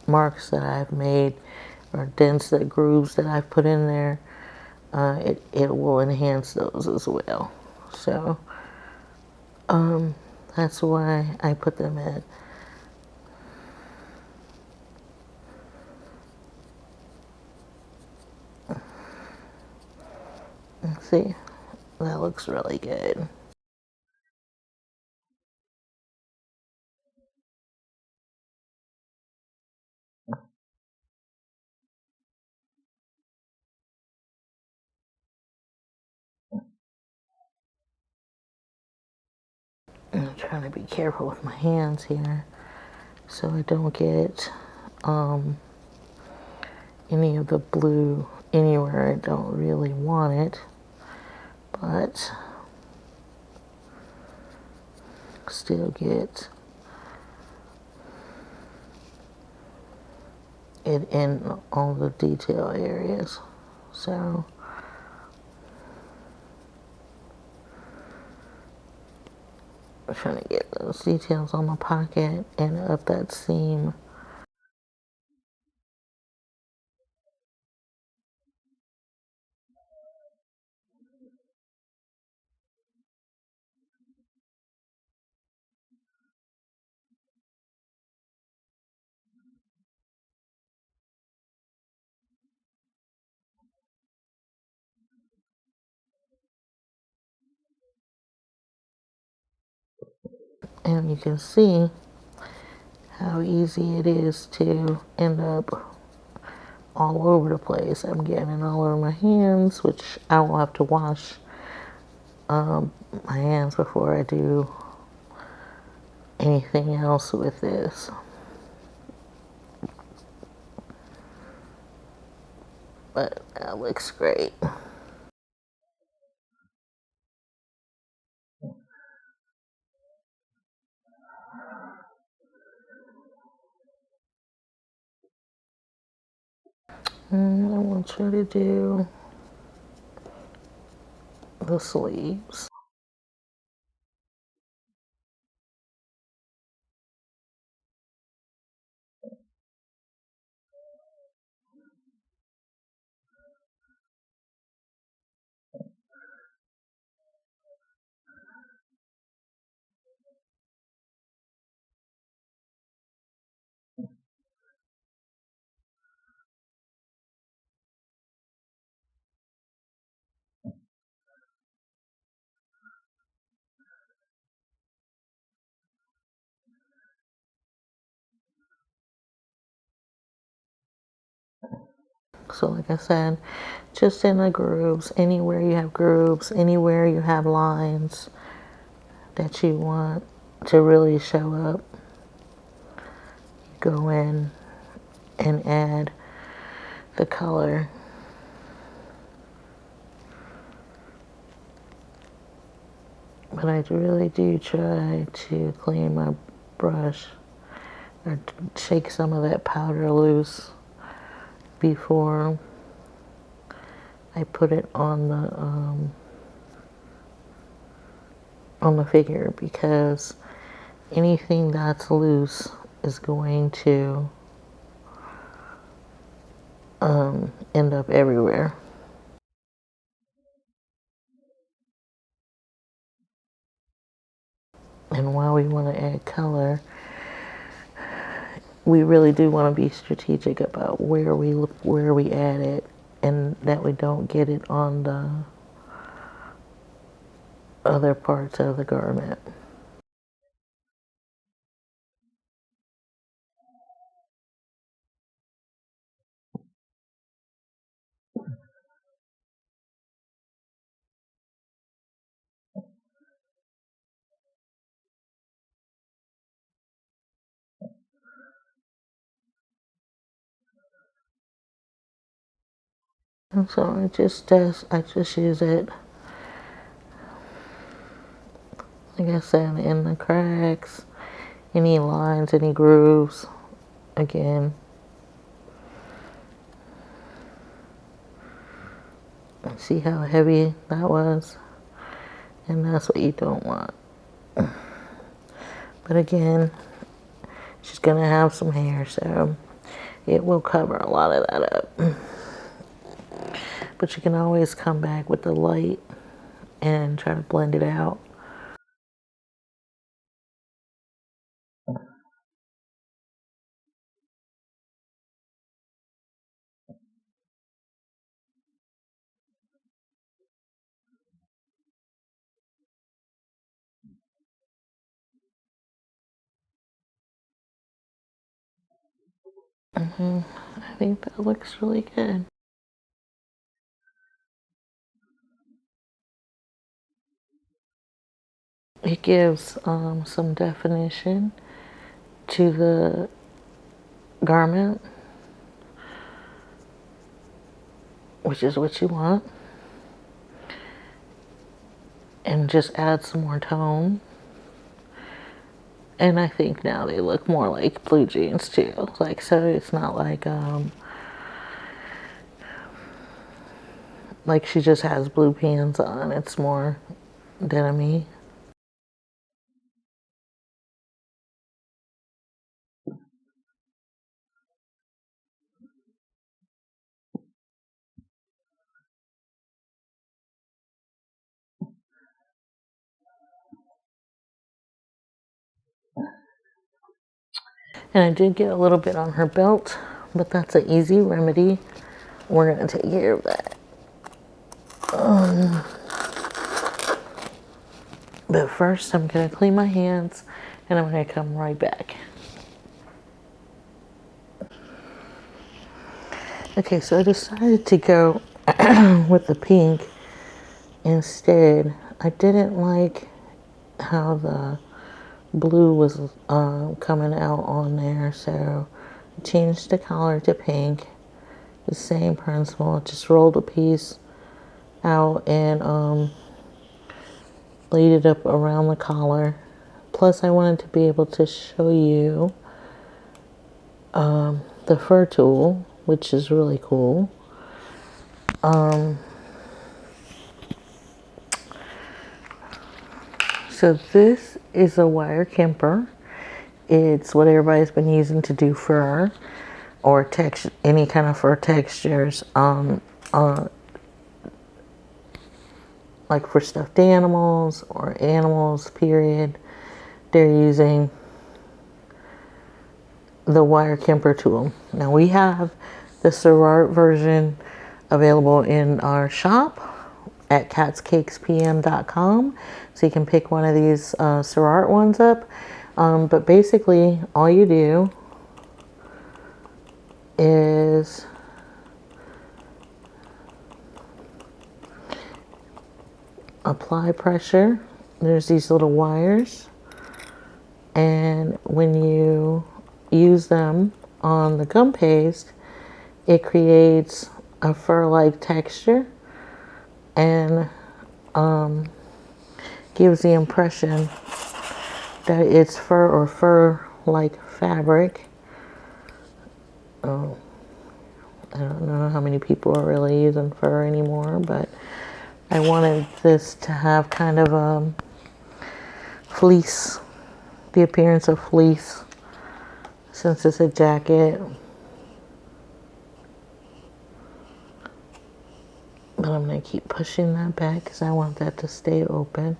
marks that I've made, or dents, that grooves that I've put in there, it will enhance those as well. So that's why I put them in. See, that looks really good. I'm trying to be careful with my hands here so I don't get any of the blue anywhere I don't really want it, but still get it in all the detail areas. So trying to get those details on the pocket and up that seam. And you can see how easy it is to end up all over the place. I'm getting it all over my hands, which I will have to wash my hands before I do anything else with this. But that looks great. I want you to do the sleeves. So like I said, just in the grooves, anywhere you have grooves, anywhere you have lines that you want to really show up, go in and add the color. But I really do try to clean my brush or shake some of that powder loose before I put it on the figure, because anything that's loose is going to end up everywhere. And while we want to add color, we really do want to be strategic about where we add it, and that we don't get it on the other parts of the garment. And so I just use it, like I said, in the cracks, any lines, any grooves. Again, see how heavy that was? And that's what you don't want. But again, she's gonna have some hair, so it will cover a lot of that up. But you can always come back with the light and try to blend it out. I think that looks really good. It gives some definition to the garment, which is what you want, and just add some more tone. And I think now they look more like blue jeans too. Like, so it's not like she just has blue pants on. It's more denim-y. And I did get a little bit on her belt, but that's an easy remedy. We're going to take care of that. But first, I'm going to clean my hands, and I'm going to come right back. Okay, so I decided to go with the pink instead. I didn't like how the blue was coming out on there, so I changed the color to pink. The same principle, just rolled a piece out and laid it up around the collar. Plus, I wanted to be able to show you the fur tool, which is really cool. So this is a wire Kemper. It's what everybody's been using to do fur or text any kind of fur textures. Like for stuffed animals or animals, period. They're using the wire Kemper tool. Now we have the Cerart version available in our shop at catscakespm.com, so you can pick one of these Cerart ones up. But basically all you do is apply pressure. There's these little wires, and when you use them on the gum paste, it creates a fur-like texture and gives the impression that it's fur or fur-like fabric. I don't know how many people are really using fur anymore, but I wanted this to have kind of a fleece, the appearance of fleece, since it's a jacket. But I'm going to keep pushing that back because I want that to stay open.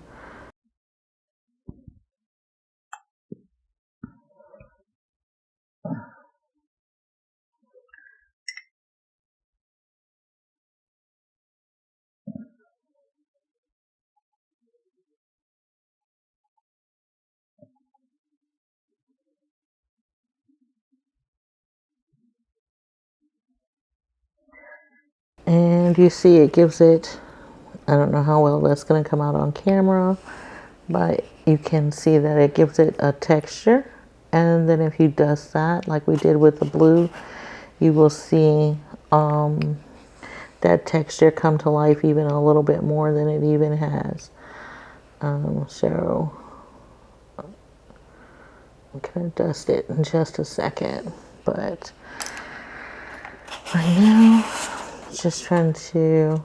And you see it gives it, I don't know how well that's going to come out on camera, but you can see that it gives it a texture. And then if you dust that like we did with the blue, you will see that texture come to life even a little bit more than it even has. So I'm going to dust it in just a second, but right now just trying to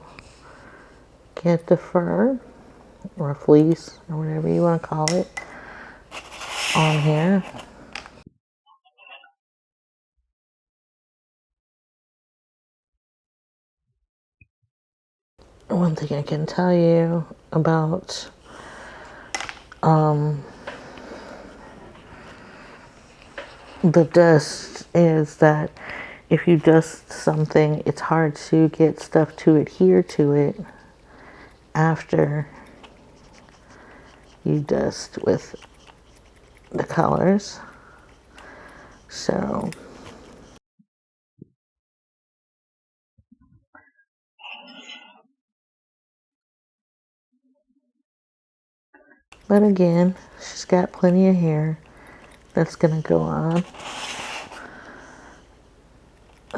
get the fur or fleece or whatever you want to call it on here. One thing I can tell you about the dust is that if you dust something, it's hard to get stuff to adhere to it after you dust with the colors. So but again, she's got plenty of hair that's gonna go on.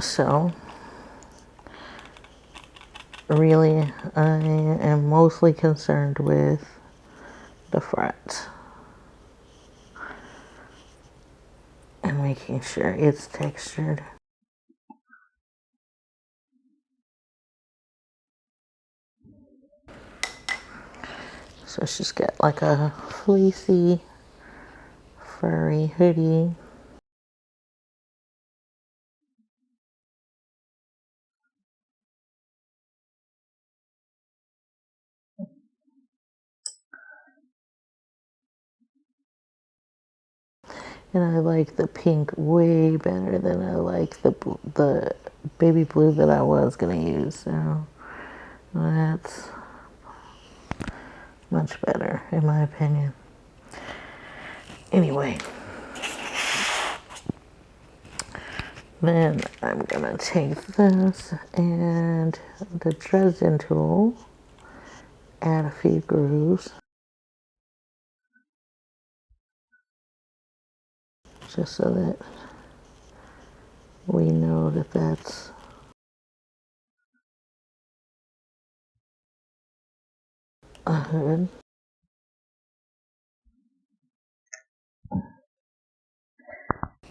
So really, I am mostly concerned with the front and making sure it's textured. So she's got like a fleecy, furry hoodie. And I like the pink way better than I like the baby blue that I was gonna use. So that's much better in my opinion. Anyway, then I'm gonna take this and the Dresden tool, add a few grooves, just so that we know that that's a hood.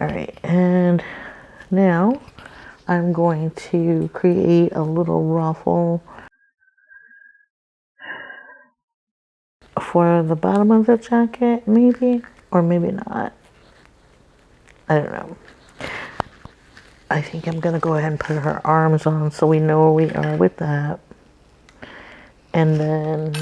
Alright, and now I'm going to create a little ruffle for the bottom of the jacket, maybe, or maybe not. I don't know. I think I'm gonna go ahead and put her arms on so we know where we are with that. And then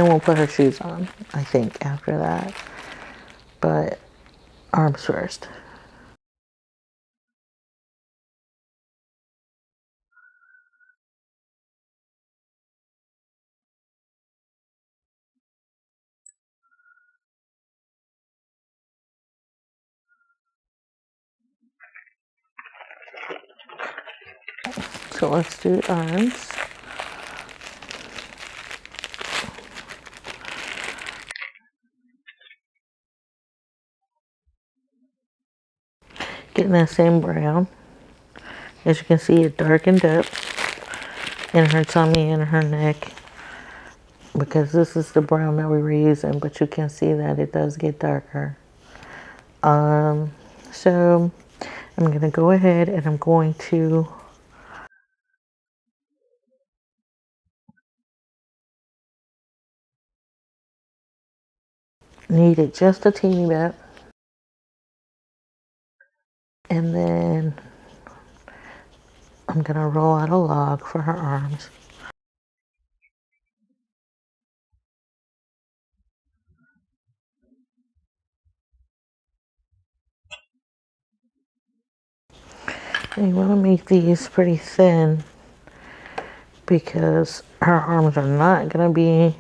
we'll put her shoes on, I think, after that. But arms first. So let's do arms. Getting that same brown. As you can see, it darkened up in her tummy and her neck, because this is the brown that we were using, but you can see that it does get darker. So I'm going to go ahead and I'm going to knead it just a teeny bit, and then I'm going to roll out a log for her arms. And you want to make these pretty thin because her arms are not going to be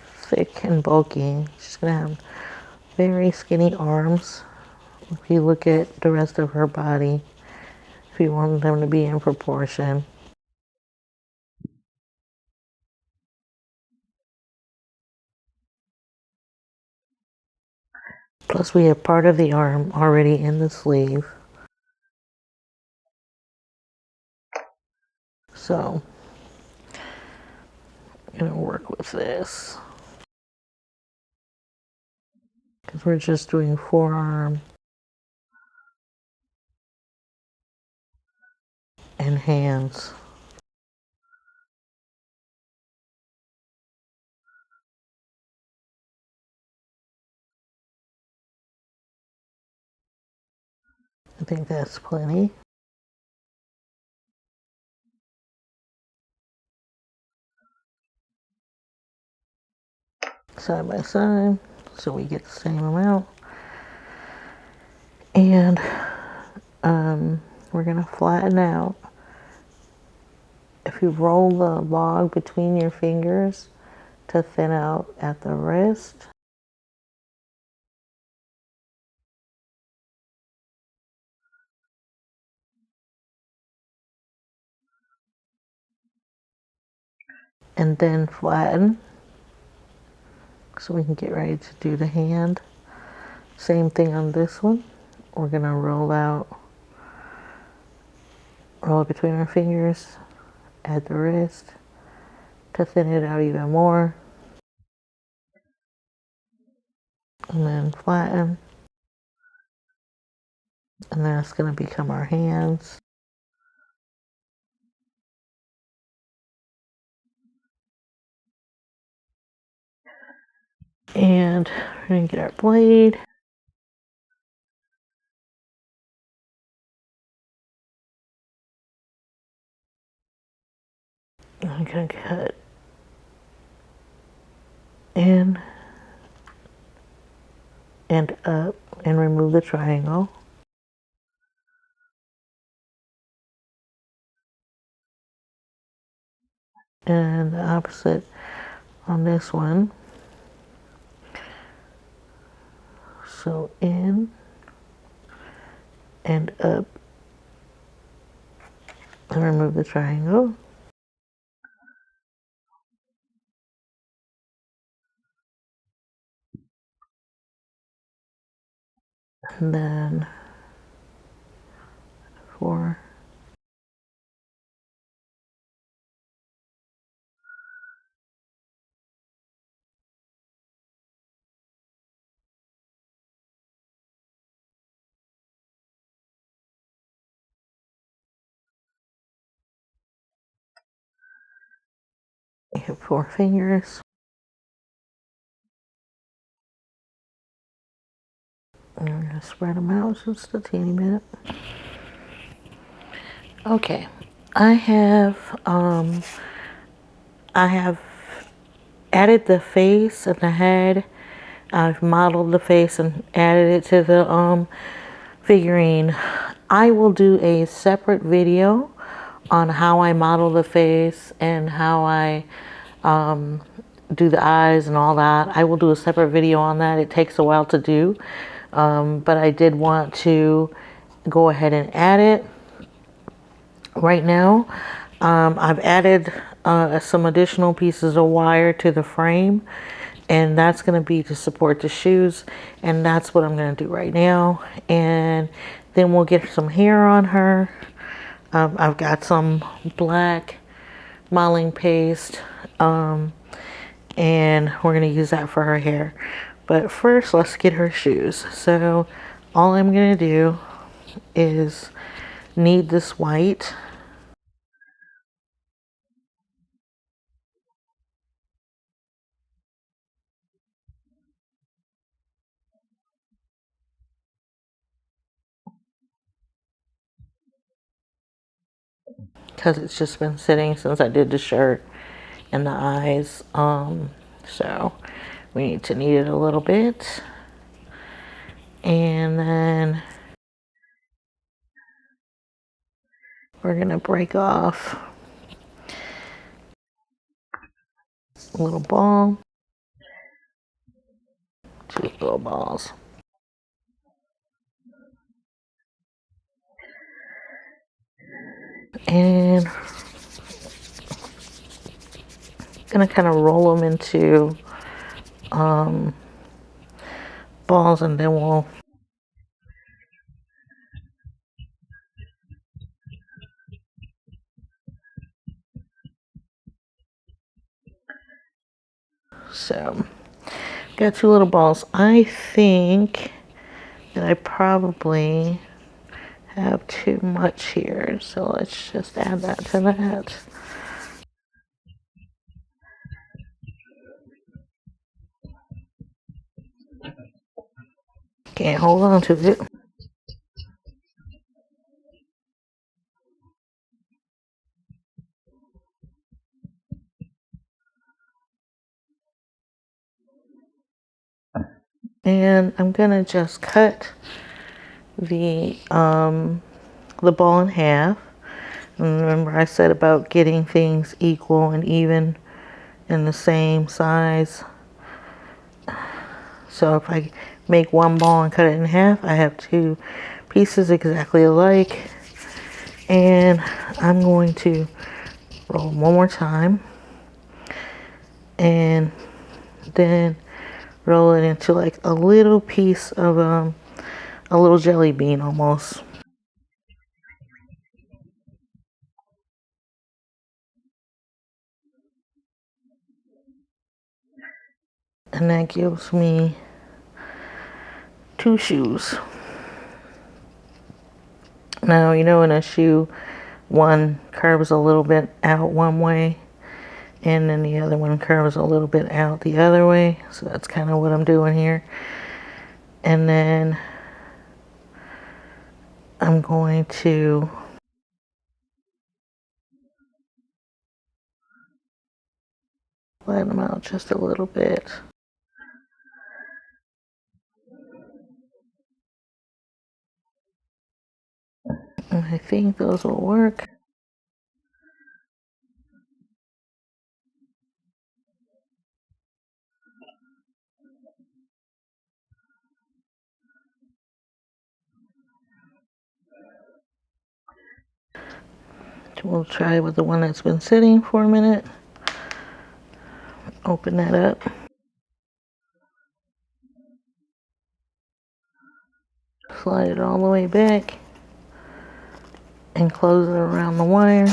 thick and bulky. She's going to have very skinny arms. If you look at the rest of her body, if you want them to be in proportion. Plus we have part of the arm already in the sleeve. So I'm going to work with this, because we're just doing forearm and hands. I think that's plenty. Side by side, so we get the same amount. And we're gonna flatten out. If you roll the log between your fingers to thin out at the wrist, and then flatten, so we can get ready to do the hand. Same thing on this one. We're gonna roll it between our fingers at the wrist to thin it out even more, and then flatten, and that's gonna become our hands. And we're gonna get our blade. I'm gonna cut in and up and remove the triangle. And the opposite on this one. So in and up and remove the triangle. And then 4. I have 4 fingers. I'm going to spread them out just a teeny bit. Okay, I have added the face and the head. I've modeled the face and added it to the figurine. I will do a separate video on how I model the face and how I do the eyes and all that. I will do a separate video on that. It takes a while to do, but I did want to go ahead and add it right now. I've added some additional pieces of wire to the frame, and that's going to be to support the shoes, and that's what I'm going to do right now. And then we'll get some hair on her. I've got some black modeling paste, and we're going to use that for her hair. But first, let's get her shoes. So all I'm going to do is knead this white. Because it's just been sitting since I did the shirt and the eyes. So we need to knead it a little bit. And then we're going to break off a little ball. 2 little balls. And gonna kind of roll them into balls, and then we'll so got 2 little balls. I think that I probably have too much here, so let's just add that to that. Can't hold on to it. And I'm gonna just cut the ball in half. And remember I said about getting things equal and even in the same size. So if I make one ball and cut it in half, I have 2 pieces exactly alike. And I'm going to roll one more time and then roll it into like a little piece of a little jelly bean almost. And that gives me 2 shoes. Now, you know, in a shoe, one curves a little bit out one way, and then the other one curves a little bit out the other way. So that's kind of what I'm doing here. And then I'm going to flatten them out just a little bit. And I think those will work. We'll try with the one that's been sitting for a minute. Open that up. Slide it all the way back and close it around the wire.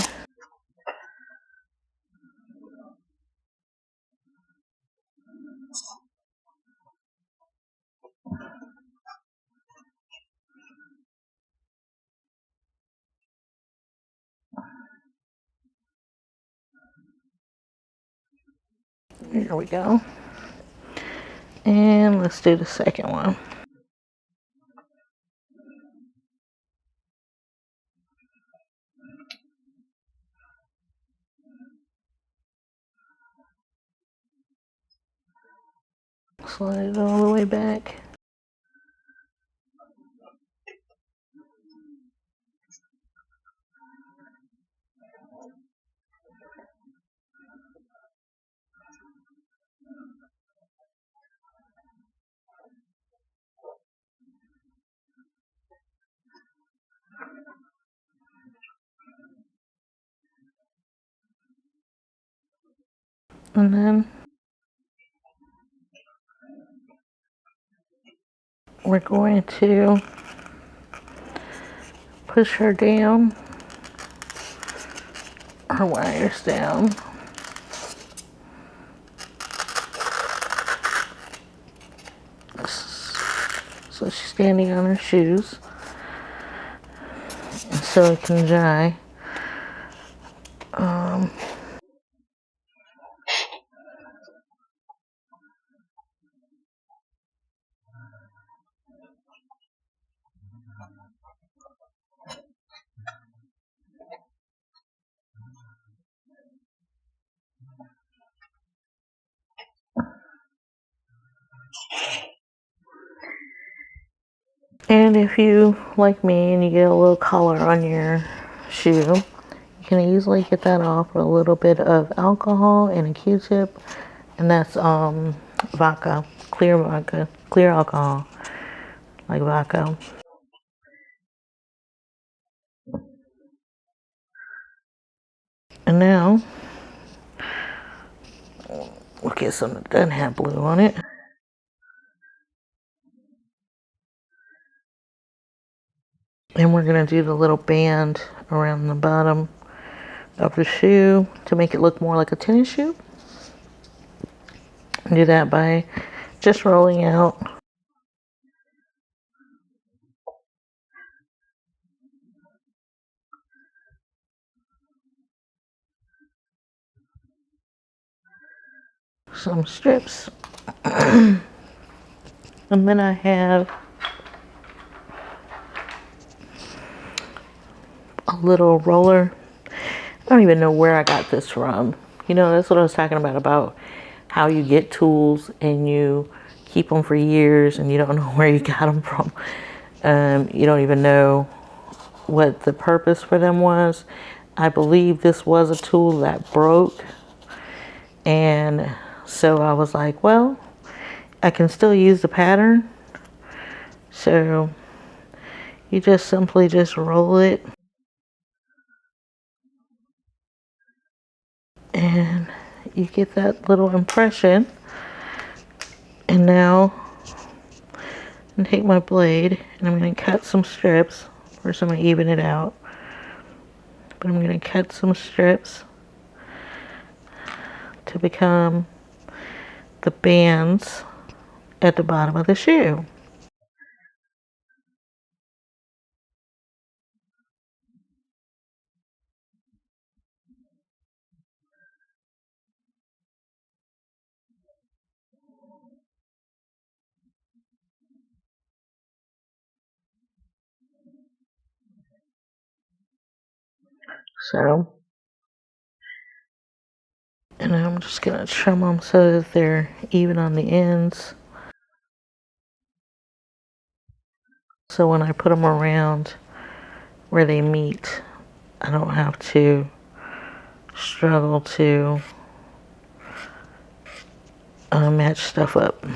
There we go. And let's do the second one. Slide it all the way back. And then we're going to push her down, her wires down. So she's standing on her shoes, and so it can dry. And if you, like me, and you get a little color on your shoe, you can easily get that off with a little bit of alcohol and a Q-tip, and that's vodka, clear alcohol, like vodka. And now we'll get some that doesn't have blue on it. And we're going to do the little band around the bottom of the shoe to make it look more like a tennis shoe. And do that by just rolling out some strips. And then I have a little roller. I don't even know where I got this from. You know, that's what I was talking about how you get tools and you keep them for years and you don't know where you got them from. You don't even know what the purpose for them was. I believe this was a tool that broke, and so I was like, well, I can still use the pattern. So you just simply just roll it, and you get that little impression. And now I'm gonna take my blade and I'm gonna cut some strips. First I'm gonna even it out, but I'm gonna cut some strips to become the bands at the bottom of the shoe. So And I'm just going to trim them so that they're even on the ends. So when I put them around where they meet, I don't have to struggle to match stuff up.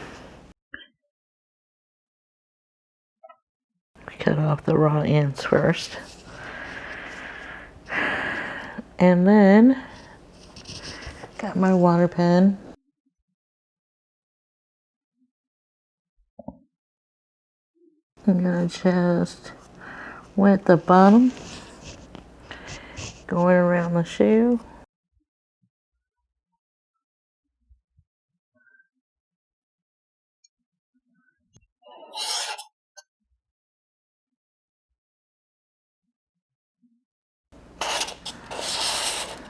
Cut off the raw ends first. And then got my water pen. I'm gonna just wet the bottom, going around the shoe.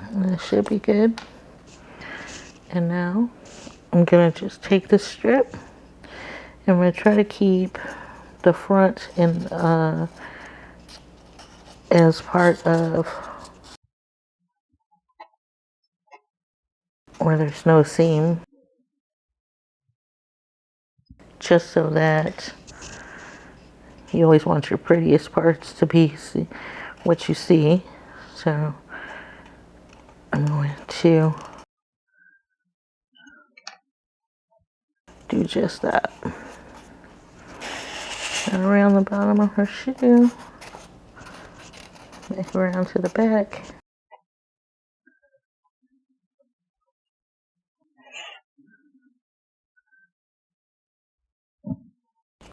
And this should be good. And now I'm gonna just take the strip and I'm gonna try to keep the front in as part of where there's no seam, just so that you always want your prettiest parts to be what you see. So I'm going to do just that. And around the bottom of her shoe, back around to the back.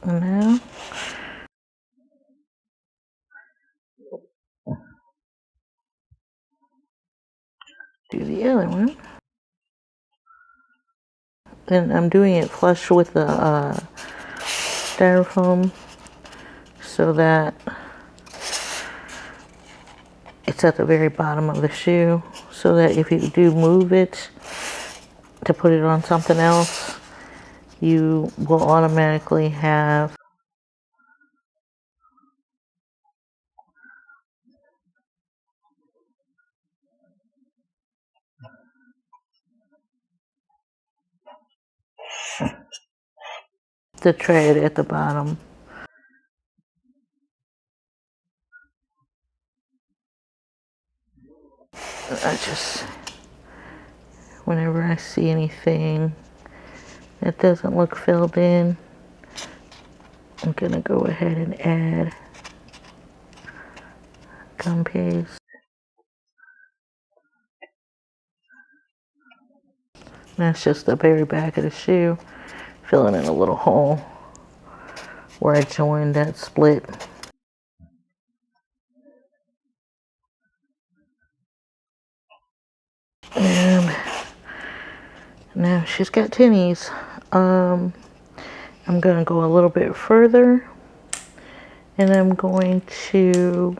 And now do the other one. And I'm doing it flush with the styrofoam so that it's at the very bottom of the shoe, so that if you do move it to put it on something else, you will automatically have the tread at the bottom. I just, whenever I see anything that doesn't look filled in, I'm gonna go ahead and add gum paste. That's just the very back of the shoe, filling in a little hole where I joined that split. And now she's got tinnies. I'm gonna go a little bit further, and I'm going to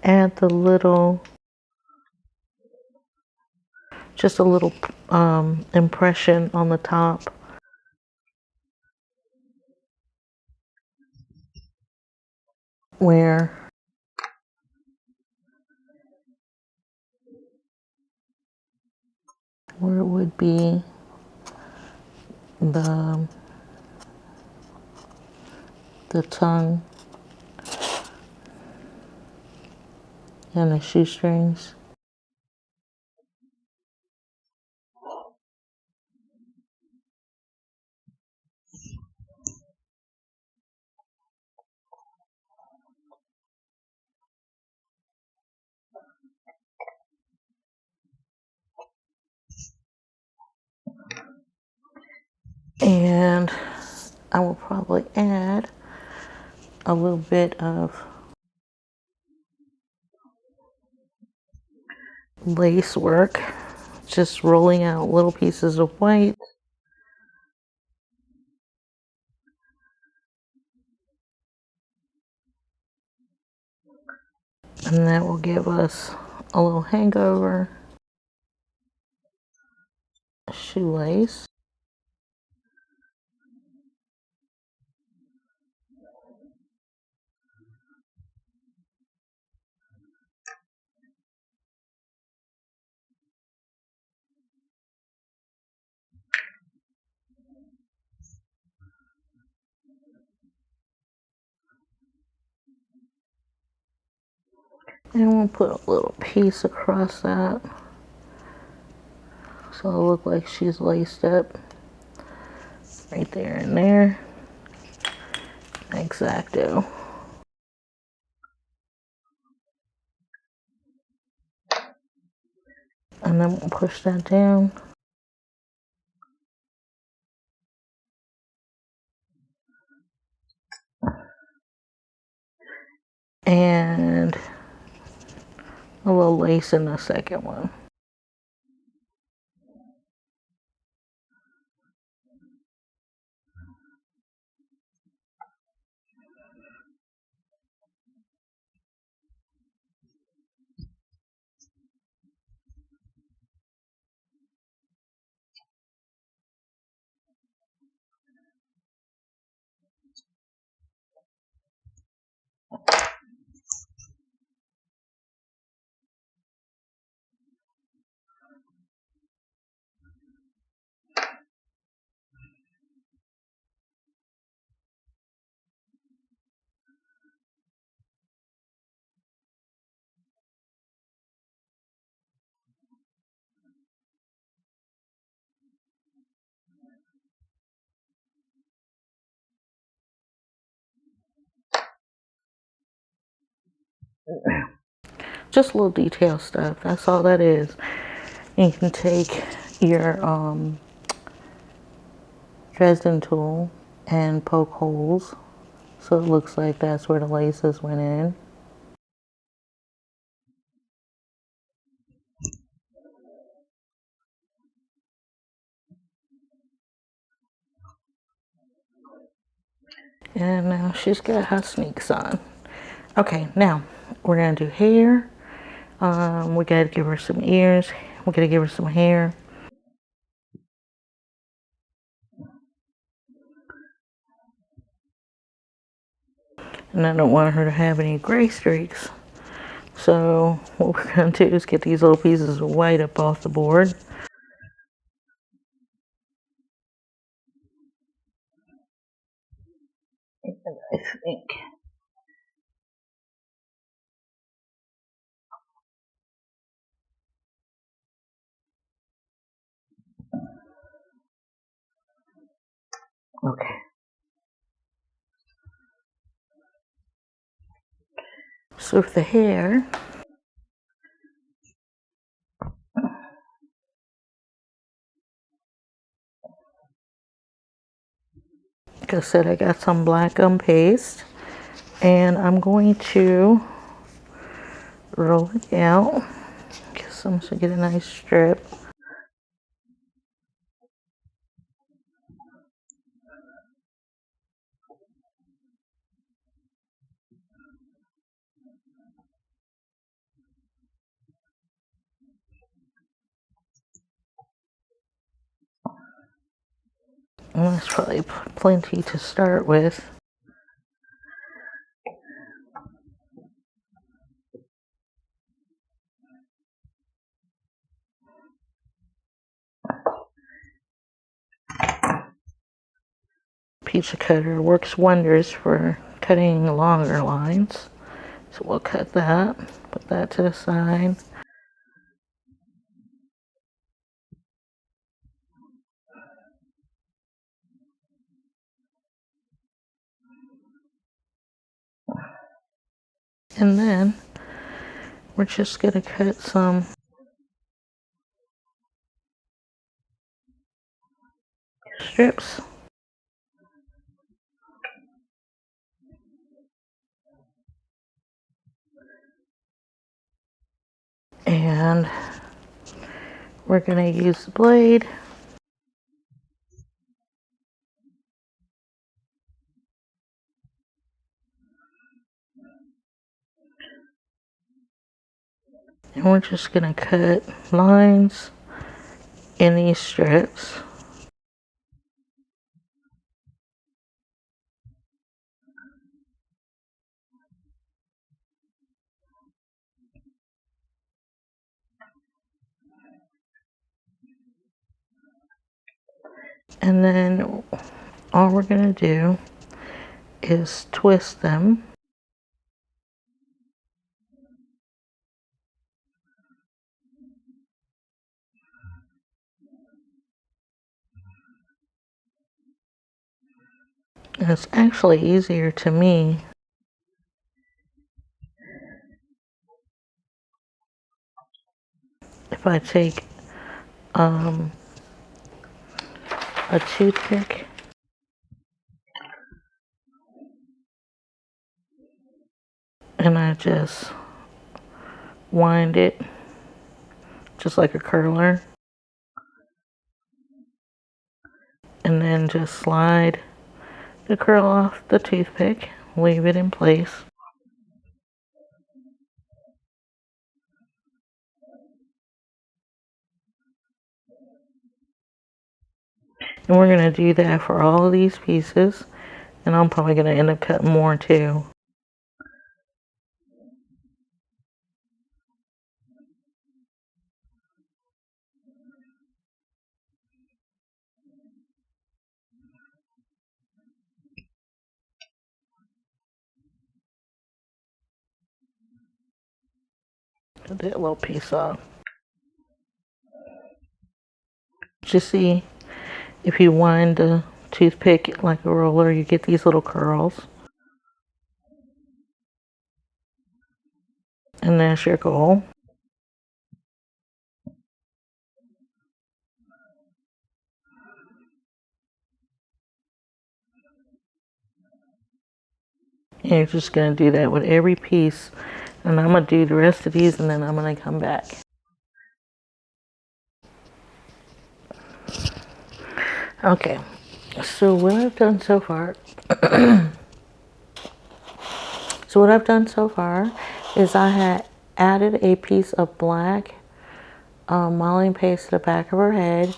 add the little, just a little impression on the top where it would be the tongue and the shoestrings. And I will probably add a little bit of lace work, just rolling out little pieces of white. And that will give us a little hangover shoelace. And we'll put a little piece across that so it'll look like she's laced up right there and there. Exacto. And then we'll push that down. And a little lace in the second one. Just little detail stuff. That's all that is. You can take your Dresden tool and poke holes so it looks like that's where the laces went in. And now she's got her sneaks on. Okay, now we're gonna do hair. We gotta give her some ears. We gotta give her some hair. And I don't want her to have any gray streaks. So what we're gonna do is get these little pieces of white up off the board. I think. Okay. So for the hair, like I said, I got some black gum paste, and I'm going to roll it out. Guess I'm gonna get a nice strip. And that's probably plenty to start with. Pizza cutter works wonders for cutting longer lines. So we'll cut that, put that to the side. And then we're just gonna cut some strips. And we're gonna use the blade. And we're just gonna cut lines in these strips. And then all we're gonna do is twist them. It's actually easier to me if I take a toothpick and I just wind it just like a curler, and then just slide the curl off the toothpick, leave it in place. And we're going to do that for all of these pieces, and I'm probably going to end up cutting more too. Cut that little piece off. Just see, if you wind the toothpick like a roller, you get these little curls. And that's your goal. And you're just going to do that with every piece. And I'm going to do the rest of these, and then I'm going to come back. Okay, so what I've done so far is I had added a piece of black modeling paste to the back of her head,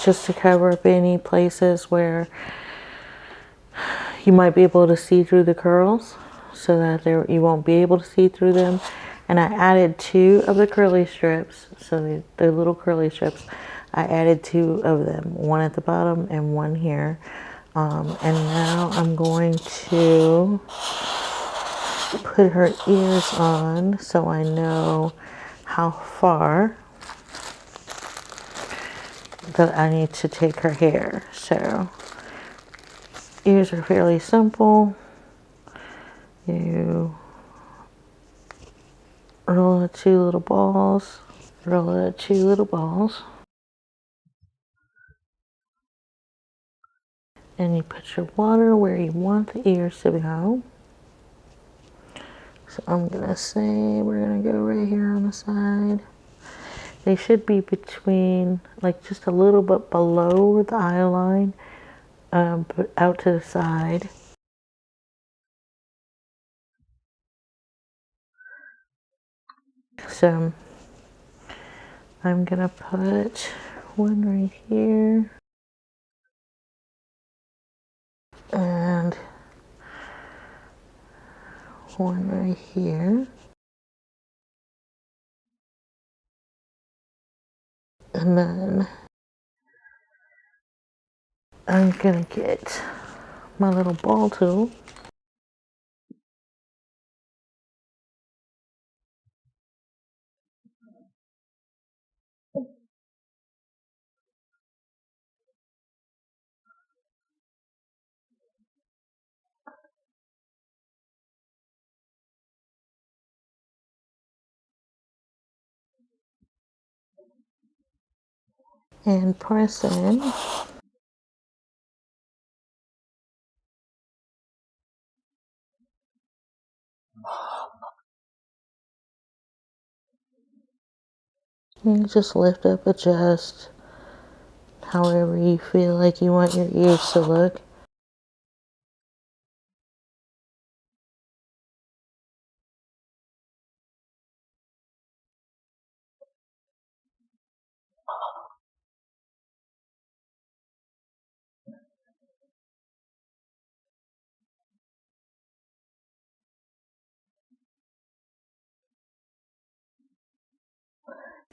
just to cover up any places where you might be able to see through the curls, so that you won't be able to see through them. And I added 2 of the curly strips, so the little curly strips, I added 2 of them, one at the bottom and one here. And now I'm going to put her ears on so I know how far that I need to take her hair. So ears are fairly simple. You roll the 2 little balls, roll the 2 little balls, and you put your water where you want the ears to go. So I'm gonna say we're gonna go right here on the side. They should be between, like, just a little bit below the eye line, but out to the side. So I'm gonna put one right here and one right here. And then I'm gonna get my little ball tool and press in. And just lift up, adjust however you feel like you want your ears to look.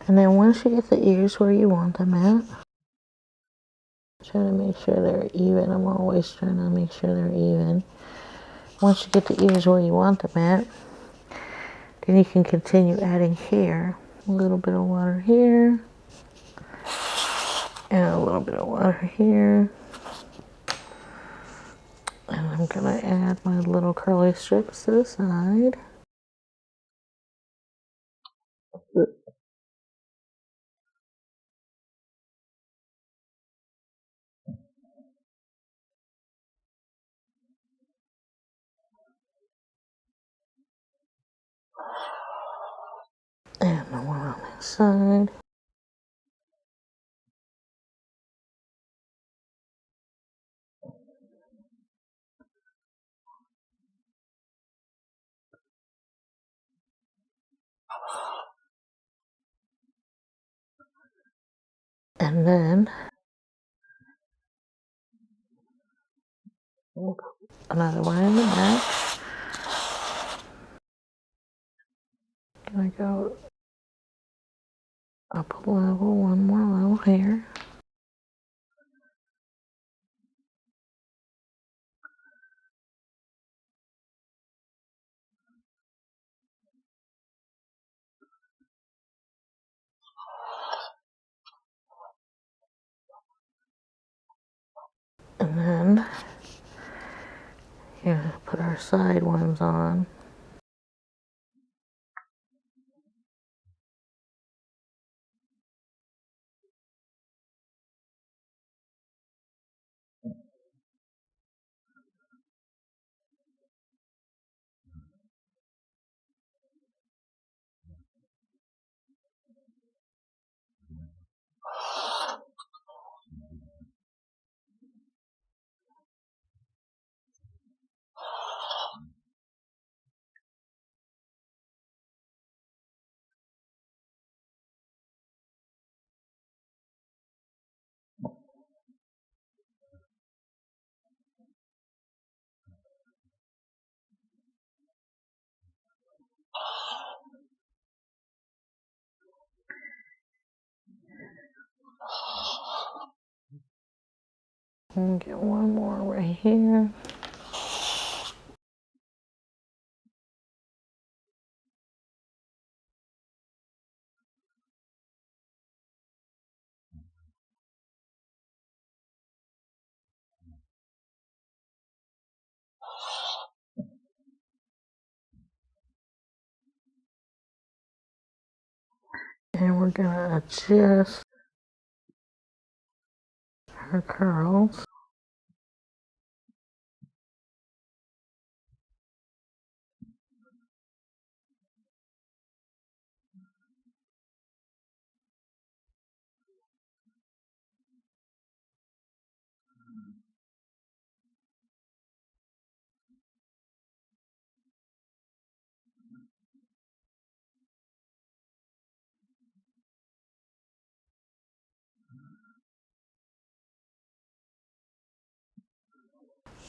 And then once you get the ears where you want them at, try to make sure they're even. I'm always trying to make sure they're even. Once you get the ears where you want them at, then you can continue adding hair. A little bit of water here, and a little bit of water here, and I'm gonna add my little curly strips to the side. And the one on this side. And then we'll put another one in the back. Gonna go up a level, one more level here. And then put our side ones on. And get one more right here. And we're gonna adjust her curls.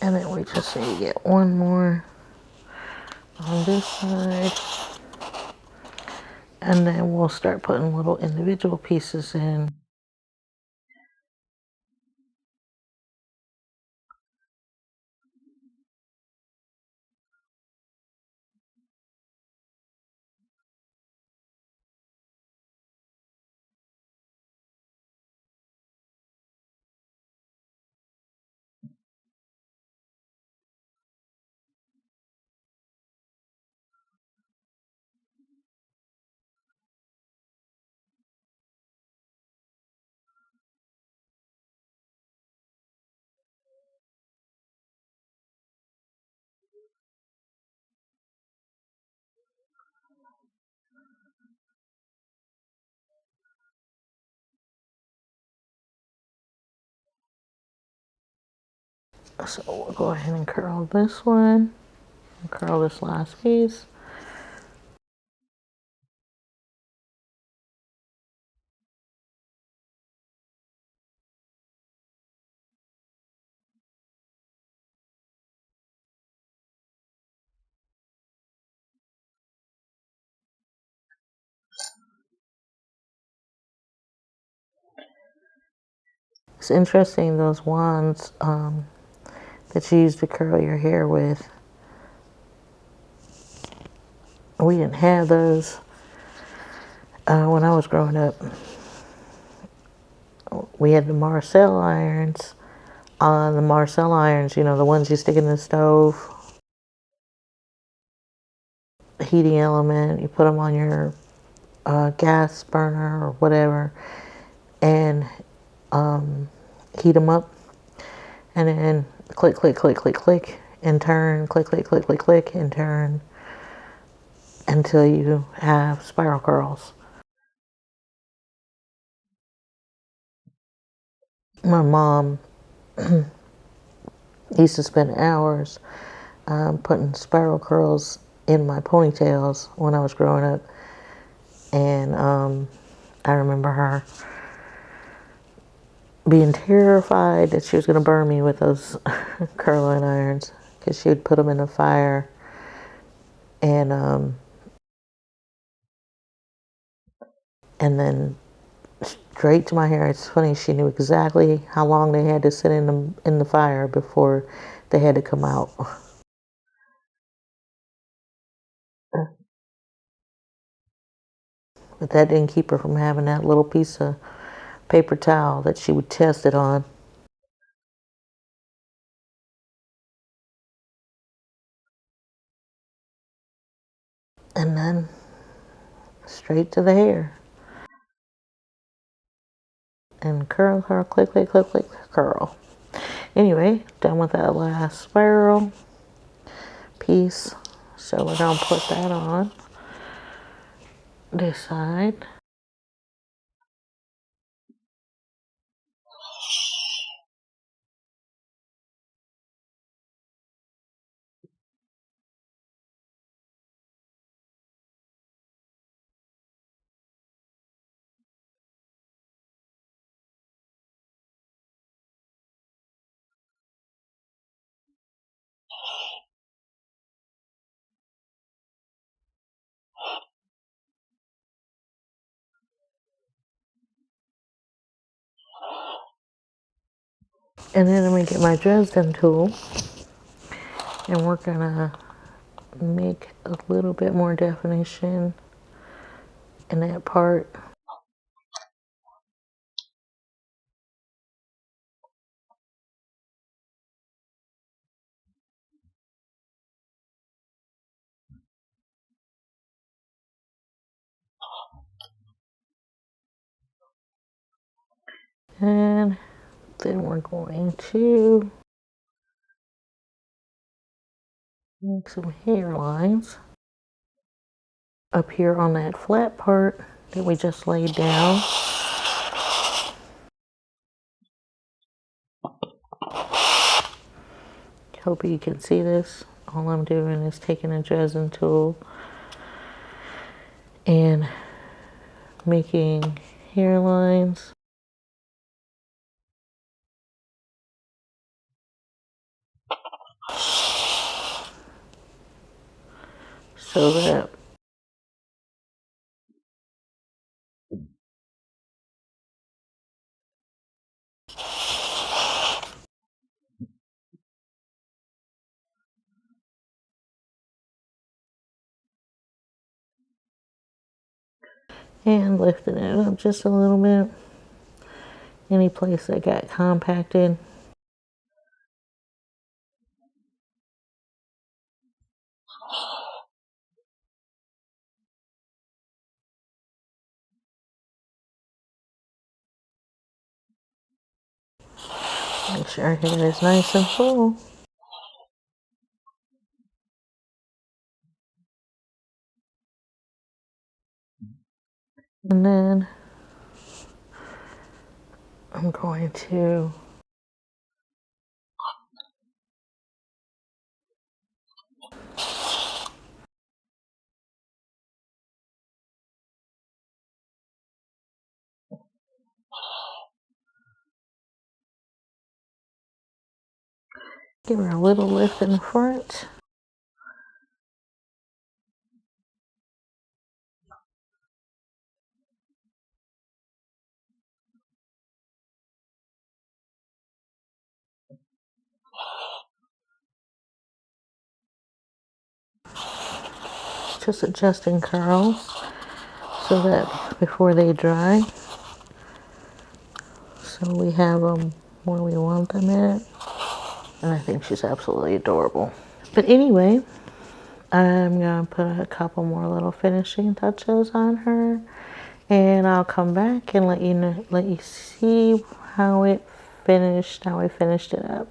And then we just need to get one more on this side. And then we'll start putting little individual pieces in. So we'll go ahead and curl this one, and curl this last piece. It's interesting, those wands that you use to curl your hair with. We didn't have those when I was growing up. We had the Marcel irons, on the Marcel irons, you know, the ones you stick in the stove, heating element, you put them on your gas burner or whatever, and heat them up, and then click, click, click, click, click, and turn, click, click, click, click, click, and turn until you have spiral curls. My mom used to spend hours putting spiral curls in my ponytails when I was growing up, and I remember her being terrified that she was going to burn me with those curling irons, because she would put them in the fire and then straight to my hair. It's funny, she knew exactly how long they had to sit in the fire before they had to come out. But that didn't keep her from having that little piece of paper towel that she would test it on. And then straight to the hair. And curl, curl, click, click, click, click, curl. Anyway, done with that last spiral piece. So we're going to put that on this side. And then I'm going to get my Dresden tool, and we're going to make a little bit more definition in that part. And then we're going to make some hairlines up here on that flat part that we just laid down. Hope you can see this. All I'm doing is taking a Dresden tool and making hairlines. So that and lifting it up just a little bit. Any place that got compacted. Make sure our hair is nice and full. And then I'm going to give her a little lift in the front. Just adjusting curls so that before they dry. So we have them where we want them at. And I think she's absolutely adorable. But anyway, I'm gonna put a couple more little finishing touches on her, and I'll come back and let you see how it finished, how I finished it up.